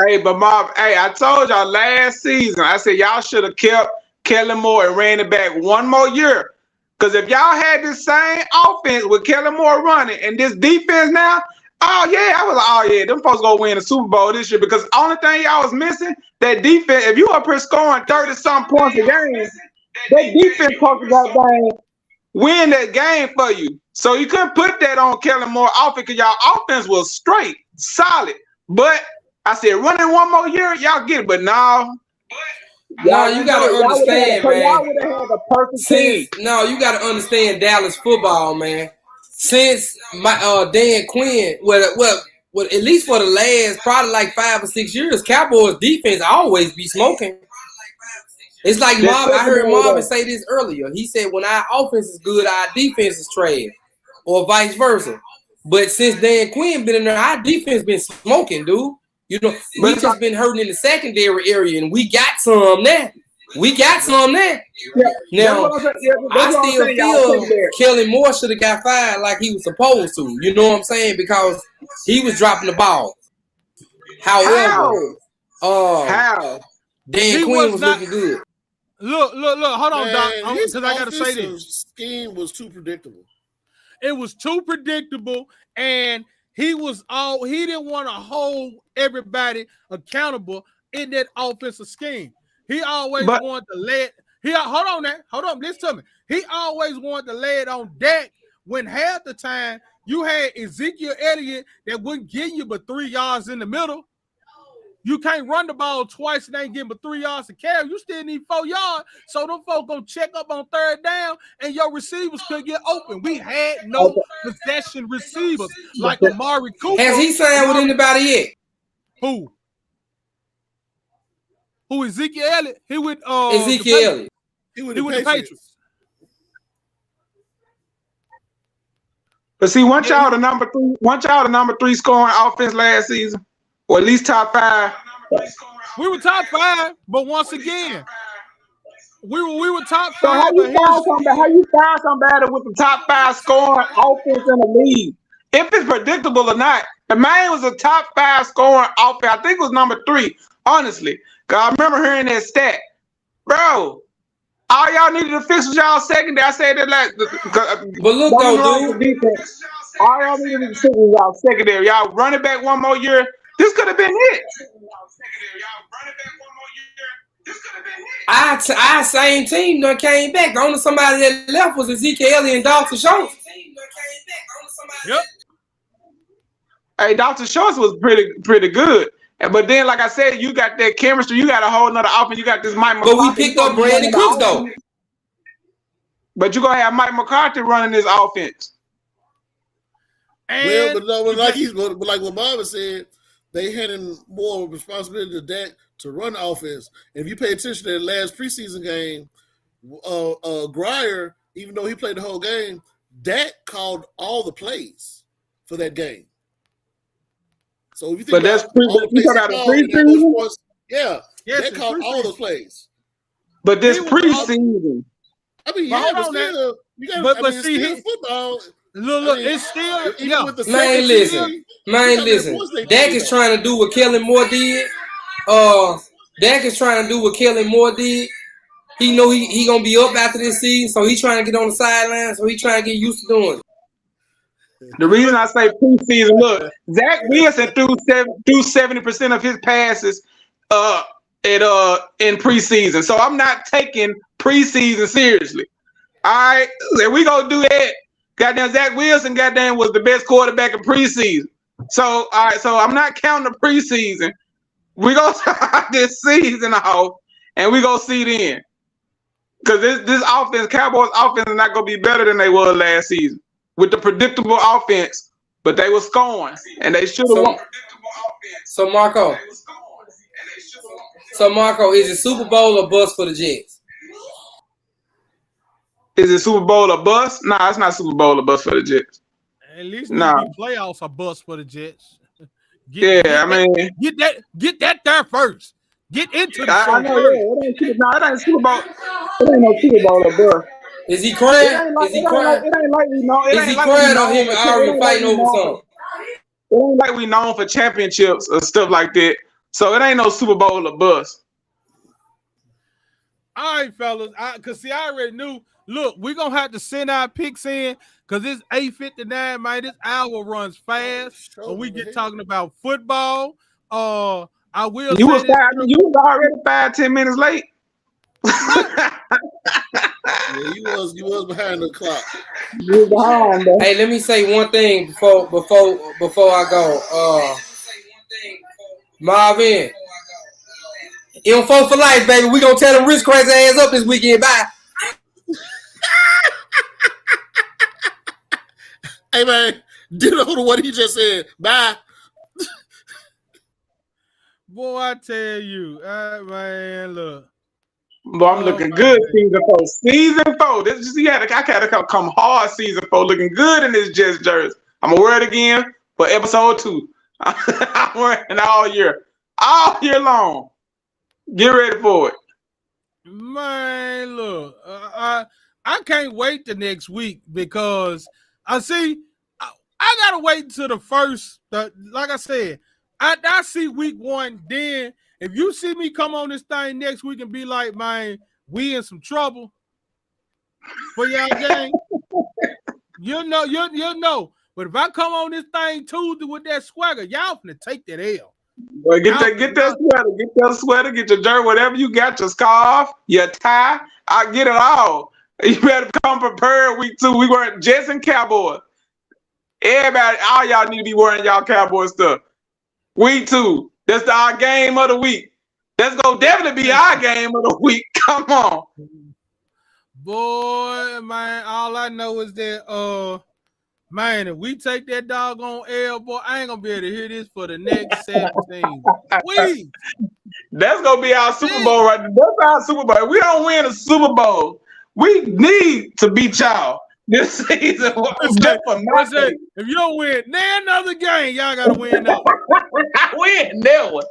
Hey, but Marv, I told y'all last season, I said y'all should have kept Kellen Moore and ran it back one more year. Because if y'all had this same offense with Kellen Moore running and this defense now, I was like, them folks gonna win the Super Bowl this year. Because the only thing y'all was missing, that defense. If you up here scoring 30-some points a game, that defense supposed to goddamn win that game for you. So you couldn't put that on Kellen Moore offense because y'all offense was straight, solid. But I said, running one more year, y'all get it. But now,
no, you gotta understand, man.
Y'all would have had a perfect team.
No, you gotta understand Dallas football, man. Since Dan Quinn, well, at least for the last probably like 5 or 6 years, Cowboys defense always be smoking. It's like I heard Marvin say this earlier. He said when our offense is good, our defense is trash, or vice versa. But since Dan Quinn been in there, our defense been smoking, dude. You know, we just been hurting in the secondary area, and we got some there. Now, I still feel Kellen Moore should have got fired like he was supposed to. You know what I'm saying? Because he was dropping the ball. However, Dan Quinn was looking good.
Look. Hold on, Doc. Because I got to say this.
Scheme was too predictable.
It was too predictable, and he didn't want to hold everybody accountable in that offensive scheme. He always wanted to lay it. Hold on, listen to me. He always wanted to lay it on Dak when half the time you had Ezekiel Elliott that wouldn't give you but 3 yards in the middle. You can't run the ball twice and ain't getting but 3 yards to carry. You still need 4 yards. So them folks gonna check up on third down and your receivers could get open. We had no possession receivers like Amari Cooper.
Has he signed with anybody yet?
Who Ezekiel Elliott? He with
Ezekiel Elliott.
He with
the Patriots.
But see, once y'all the number 3 scoring offense last season, or at least top 5.
We were top 5, but once again, we were top 5.
So how you find somebody with the top 5 scoring offense in the league? If it's predictable or not, the man was a top 5 scoring offense. I think it was number 3, honestly. Cause I remember hearing that stat, bro. All y'all needed to fix was y'all secondary. I said that
but look though, dude.
All y'all needed to fix was y'all secondary. Y'all run it back one more year. This could have been it.
Our same team that came back. The only somebody that left was Ezekiel Elliott and Dalton Schultz.
Yep.
Hey, Dalton Schultz was pretty good. But then, like I said, you got that chemistry. You got a whole nother offense. You got this Mike McCarthy.
But we picked up Brandon Cooks, though.
But you're gonna have Mike McCarthy running this offense.
And
but no, but like what Bobby said, they handing more responsibility to Dak to run the offense. And if you pay attention to the last preseason game, Grier, even though he played the whole game, Dak called all the plays for that game. So if you think about preseason, yeah, Dak called all those plays.
But this preseason,
I mean, yeah, but still, you got. But see, still football.
Look, it's still
with the
man. Listen. Dak is trying to do what Kellen Moore did. Dak is trying to do what Kellen Moore did. He know he gonna be up after this season, so he's trying to get on the sideline. So he's trying to get used to doing it.
The reason I say preseason, look, Zach Wilson threw 70% of his passes in preseason. So I'm not taking preseason seriously. All right, if we gonna do that, goddamn Zach Wilson, goddamn was the best quarterback in preseason. So all right, so I'm not counting the preseason. We gonna start this season off, and we gonna see then. Because this offense, Cowboys offense, is not gonna be better than they were last season with the predictable offense, but they were scoring and they should have won.
So Marco, is it Super Bowl or bust for the Jets?
Is it Super Bowl or bust? Nah, it's not Super Bowl or bust for the Jets.
At least playoffs are bust for the Jets.
Get
that there first. Get into the show.
I know, it ain't Super Bowl. It ain't no Super Bowl or bust.
Is he crying? Is he crying?
It ain't like we know.
Is he crying on him and Ari fighting over something?
It ain't like we known for championships or stuff like that. So it ain't no Super Bowl or bust.
All right, fellas. Because I already knew. Look, we're going to have to send our picks in because it's 8:59, man. This hour runs fast. When we get talking about football, I will
you was already 5-10 minutes late.
Yeah, you was behind the clock.
You was behind, though.
Hey, let me say one thing before I go. Marvin, in 4 for life, baby. We gonna tell them wrist crazy ass up this weekend. Bye.
Hey man, ditto to what he just said. Bye.
Boy, I tell you, man, look.
Boy, I'm looking good season 4. Season 4. I gotta come hard season 4. Looking good in this Jets jersey. I'm gonna wear it again for episode 2. I'm wearing it all year long. Get ready for it.
Man, look, I can't wait the next week because I gotta wait until the first. Like I said, I see week 1. Then if you see me come on this thing next week and be like, man, we in some trouble for y'all game, you'll know. But if I come on this thing Tuesday with that swagger, y'all finna take that L.
Well, get that sweater, get your jersey, whatever you got, your scarf, your tie. I get it all. You better come prepared week 2. We wearing Jets and Cowboys. Everybody, all y'all need to be wearing y'all Cowboy stuff. Week 2. That's our game of the week. That's gonna definitely be our game of the week. Come on.
Boy, man, all I know is that man, if we take that doggone L, boy, I ain't gonna be able to hear this for the next 17 weeks.
That's gonna be our Super Bowl right there. That's our Super Bowl. If we don't win a Super Bowl, we need to beat y'all this season.
If you don't win another game, y'all gotta win that one.
Win that one.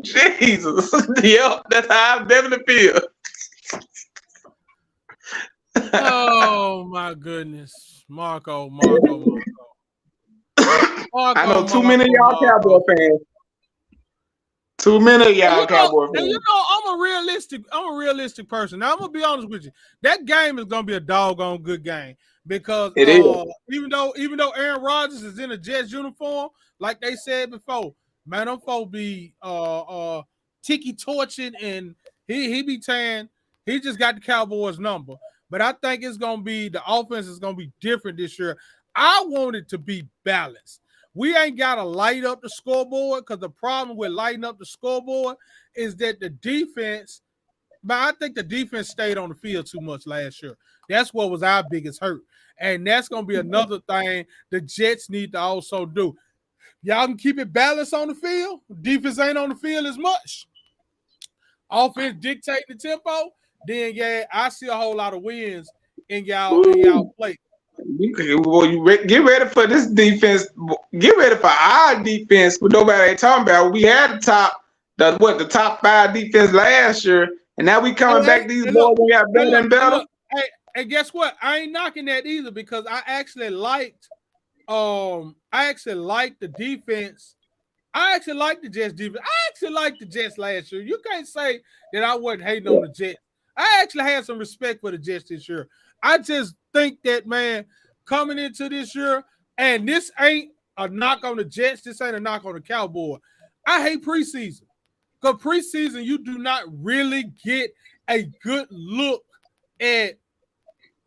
Jesus. Yep, that's how I definitely feel.
Oh my goodness. Marco.
I know too many of y'all Cowboy fans. Too many of y'all Cowboy fans.
You know, I'm a realistic person. Now I'm gonna be honest with you. That game is gonna be a doggone good game because
it is.
Even though Aaron Rodgers is in a Jets uniform, like they said before, man, them folks be tiki torching and he be saying he just got the Cowboys number. But I think it's gonna be the offense is gonna be different this year. I want it to be balanced. We ain't gotta light up the scoreboard because the problem with lighting up the scoreboard is that the defense but I think the defense stayed on the field too much last year. That's what was our biggest hurt. And that's going to be another thing the Jets need to also do. Y'all can keep it balanced on the field. Defense ain't on the field as much. Offense dictating the tempo. Then, yeah, I see a whole lot of wins in y'all play.
Get ready for this defense. Get ready for our defense. But nobody ain't talking about. We had the top 5 defense last year, and now we coming back. These boys we got better and better.
Hey, and guess what? I ain't knocking that either because I actually liked the defense. I actually liked the Jets defense. I actually liked the Jets last year. You can't say that I wasn't hating on the Jets. I actually had some respect for the Jets this year. I just think that, man, coming into this year, and this ain't a knock on the Jets. This ain't a knock on the Cowboys. I hate preseason. Because preseason, you do not really get a good look at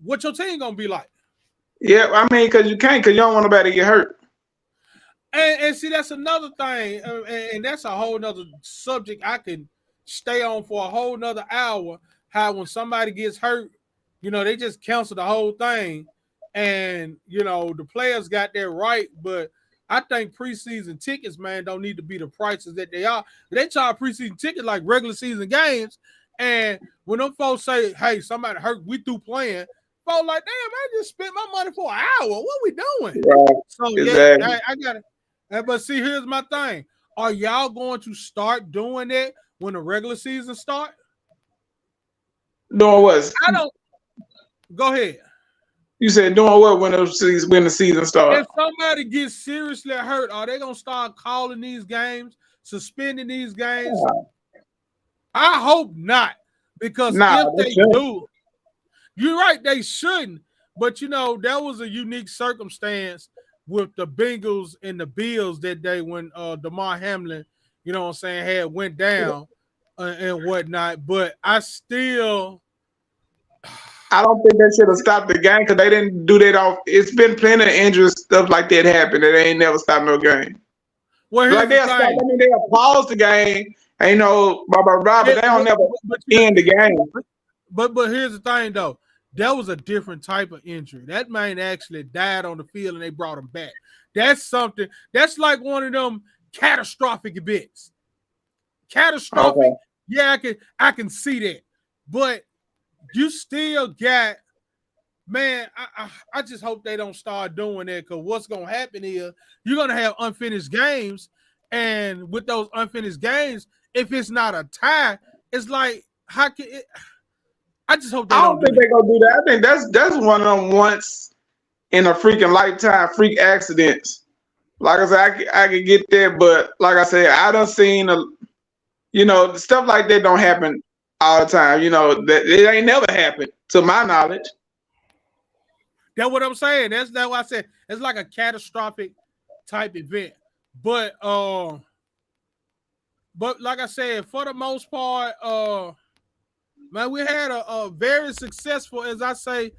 what your team going to be like.
Yeah, I mean, because you don't want nobody to get hurt.
And see, that's another thing, and that's a whole nother subject I can stay on for a whole nother hour, how when somebody gets hurt, they just cancel the whole thing. And, the players got that right, but I think preseason tickets, man, don't need to be the prices that they are. They charge preseason tickets like regular season games, and when them folks say, hey, somebody hurt, we through playing, folks like, damn, I just spent my money for an hour. What we doing?
Right.
So, exactly. Yeah, I got it. But see, here's my thing. Are y'all going to start doing that when the regular season start?
Doing what?
I don't. Go ahead.
You said doing what when the season starts?
If somebody gets seriously hurt, are they going to start calling these games, suspending these games? I hope not. Because if they do, you're right, they shouldn't. But, that was a unique circumstance with the Bengals and the Bills that day when Damar Hamlin, had went down and whatnot. But I
don't think they should have stopped the game because they didn't do that off. It's been plenty of injuries, stuff like that happen that they ain't never stopped no game.
Well,
like they'll pause the game, and but they don't never end the game.
But here's the thing though. That was a different type of injury. That man actually died on the field and they brought him back. That's something. That's like one of them catastrophic events. Catastrophic. Okay. Yeah, I can see that. But you still got, man, I just hope they don't start doing that because what's going to happen is you're going to have unfinished games. And with those unfinished games, if it's not a tie, it's like, how can it – I just hope they don't
think they're gonna do that. I think that's one of them once in a freaking lifetime freak accidents. Like I said, I could get that, but like I said, I done seen stuff like that don't happen all the time. That it ain't never happened to my knowledge.
That's what I'm saying. That's what I said. It's like a catastrophic type event. But like I said, for the most part, man, we had a very successful, as I say,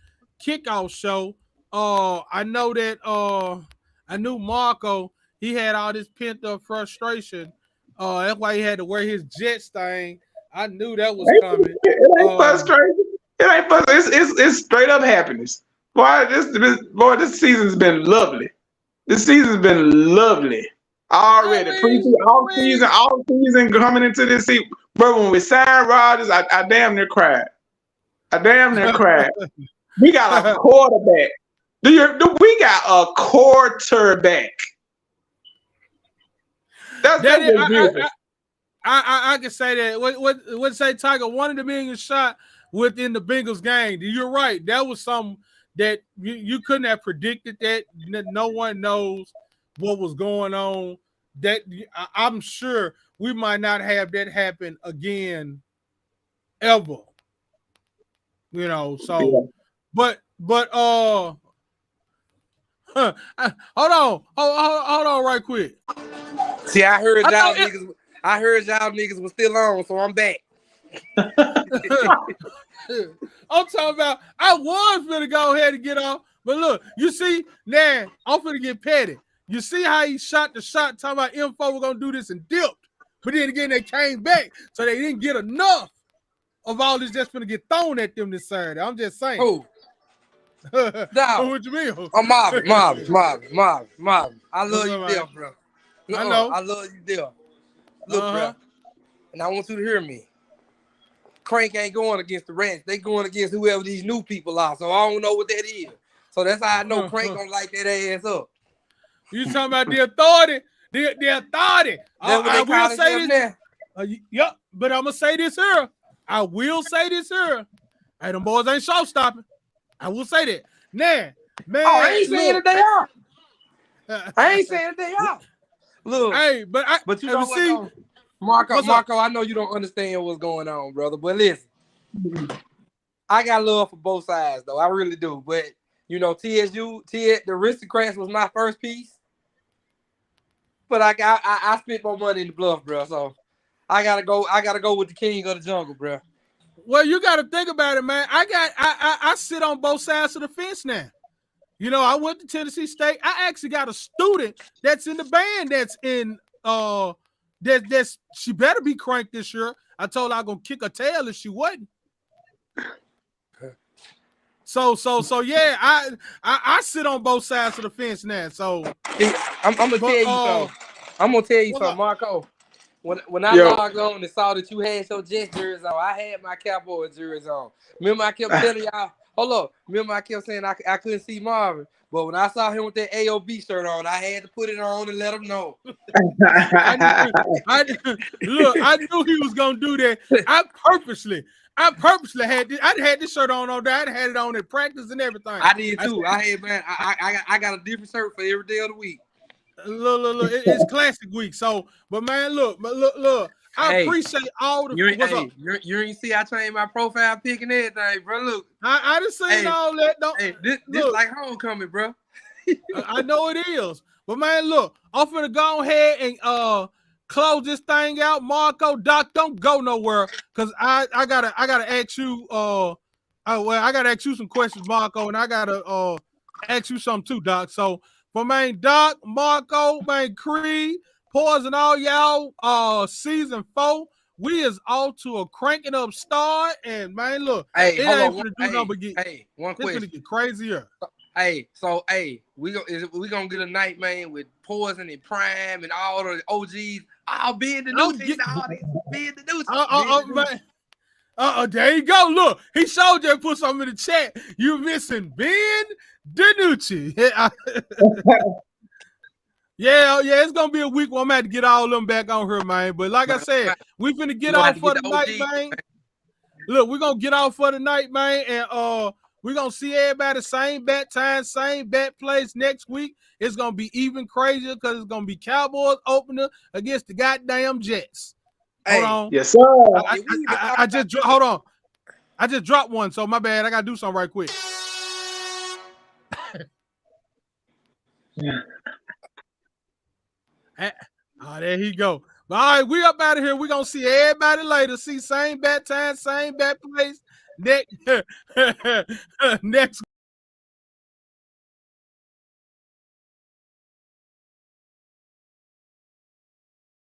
kickoff show. I know that I knew Marco, he had all this pent-up frustration. That's why he had to wear his Jets thing. I knew that was coming.
It ain't frustration. It ain't frustration. It's straight up happiness. Boy, this season's been lovely. This season's been lovely. Already. All season coming into this season. But when we signed Rodgers, I damn near cried. We got a quarterback. We got a quarterback. That's beautiful.
I can say that. What say Tiger wanted $1 million shot within the Bengals game. You're right. That was something that you couldn't have predicted. That no one knows what was going on. That I'm sure we might not have that happen again ever. So yeah. but hold on right quick.
See, I heard y'all niggas was still on, so I'm back.
I'm talking about I was gonna go ahead and get off, but look, you see, now I'm gonna get petty. You see how he shot the shot, talking about M4 we're gonna do this and dipped. But then again, they came back, so they didn't get enough. of all this just gonna get thrown at them this Saturday. I'm just saying.
Who? Dog.
What you mean?
I'm Marvin. I love you there, bro.
I know.
I love you there. Look,
Uh-huh.
bro. And I want you to hear me. Crank ain't going against the Rats. They going against whoever these new people are. So I don't know what that is. So that's how I know Crank gonna light that ass up.
You talking about the authority? The authority.
That's what
I
they call
will say
it
this.
now.
Yep, but I'm gonna say this here. I will say this here. Hey, them boys ain't show stopping. I will say that. Nah, man.
Oh, I ain't saying that they are. I ain't saying that they are. Look,
hey, but
you know what, though? Marco, I know you don't understand what's going on, brother. But listen, I got love for both sides, though. I really do. But you know, the Aristocrats was my first piece. But I spent more money in the bluff, bro. So I gotta go with the king of the jungle, bro.
Well, you got to think about it, man. I sit on both sides of the fence now. You know, I went to Tennessee State. I actually got a student that's in the band that's in that's she better be cranked this year. I told her I'm gonna kick her tail if she wasn't. So yeah, I sit on both sides of the fence now. So
I'm gonna tell you something. I'm gonna tell you something, Marco. When I logged on and saw that you had your Jets jersey on, I had my Cowboys jersey on. Remember, I kept telling y'all, hold up. Remember, I kept saying I couldn't see Marvin. But when I saw him with that AOB shirt on, I had to put it on and let him know.
I knew he was gonna do that. I purposely had this. I had this shirt on all day. I had it on at practice and everything.
I did too. I got a different shirt for every day of the week.
Look, it's classic week. So, but man, look. I appreciate all the.
You ain't see I changed my profile pic and everything, bro. Look,
I done seen all that.
This like homecoming, bro.
I know it is, but man, look, I'm finna go ahead and close this thing out. Marco, Doc, don't go nowhere, cause I gotta ask you. I gotta ask you some questions, Marco, and I gotta ask you something too, Doc. So. For man, Doc, Marco, man, Creed, Poison, all y'all, season 4, we is off to a cranking up start, and man, look, it ain't gonna do nothing but get.
One question.
It's gonna get crazier.
We gonna get a night, man, with Poison and Prime and all the OGs. I'll be in the new team. Be in the new team.
Man. There you go. Look, he showed you and put something in the chat. You missing Ben DiNucci. Yeah, it's gonna be a week where I'm gonna have to get all of them back on here, man. But like I said, we finna get off for the night, man. Look, we're gonna get off for the night, man, and we're gonna see everybody same bat time, same bat place next week. It's gonna be even crazier because it's gonna be Cowboys opener against the goddamn Jets. Hold on.
Yes, sir.
I just hold on. I just dropped one, so my bad. I gotta do something right quick. There he go. But all right, we up out of here. We're gonna see everybody later. See same bat time, same bat place next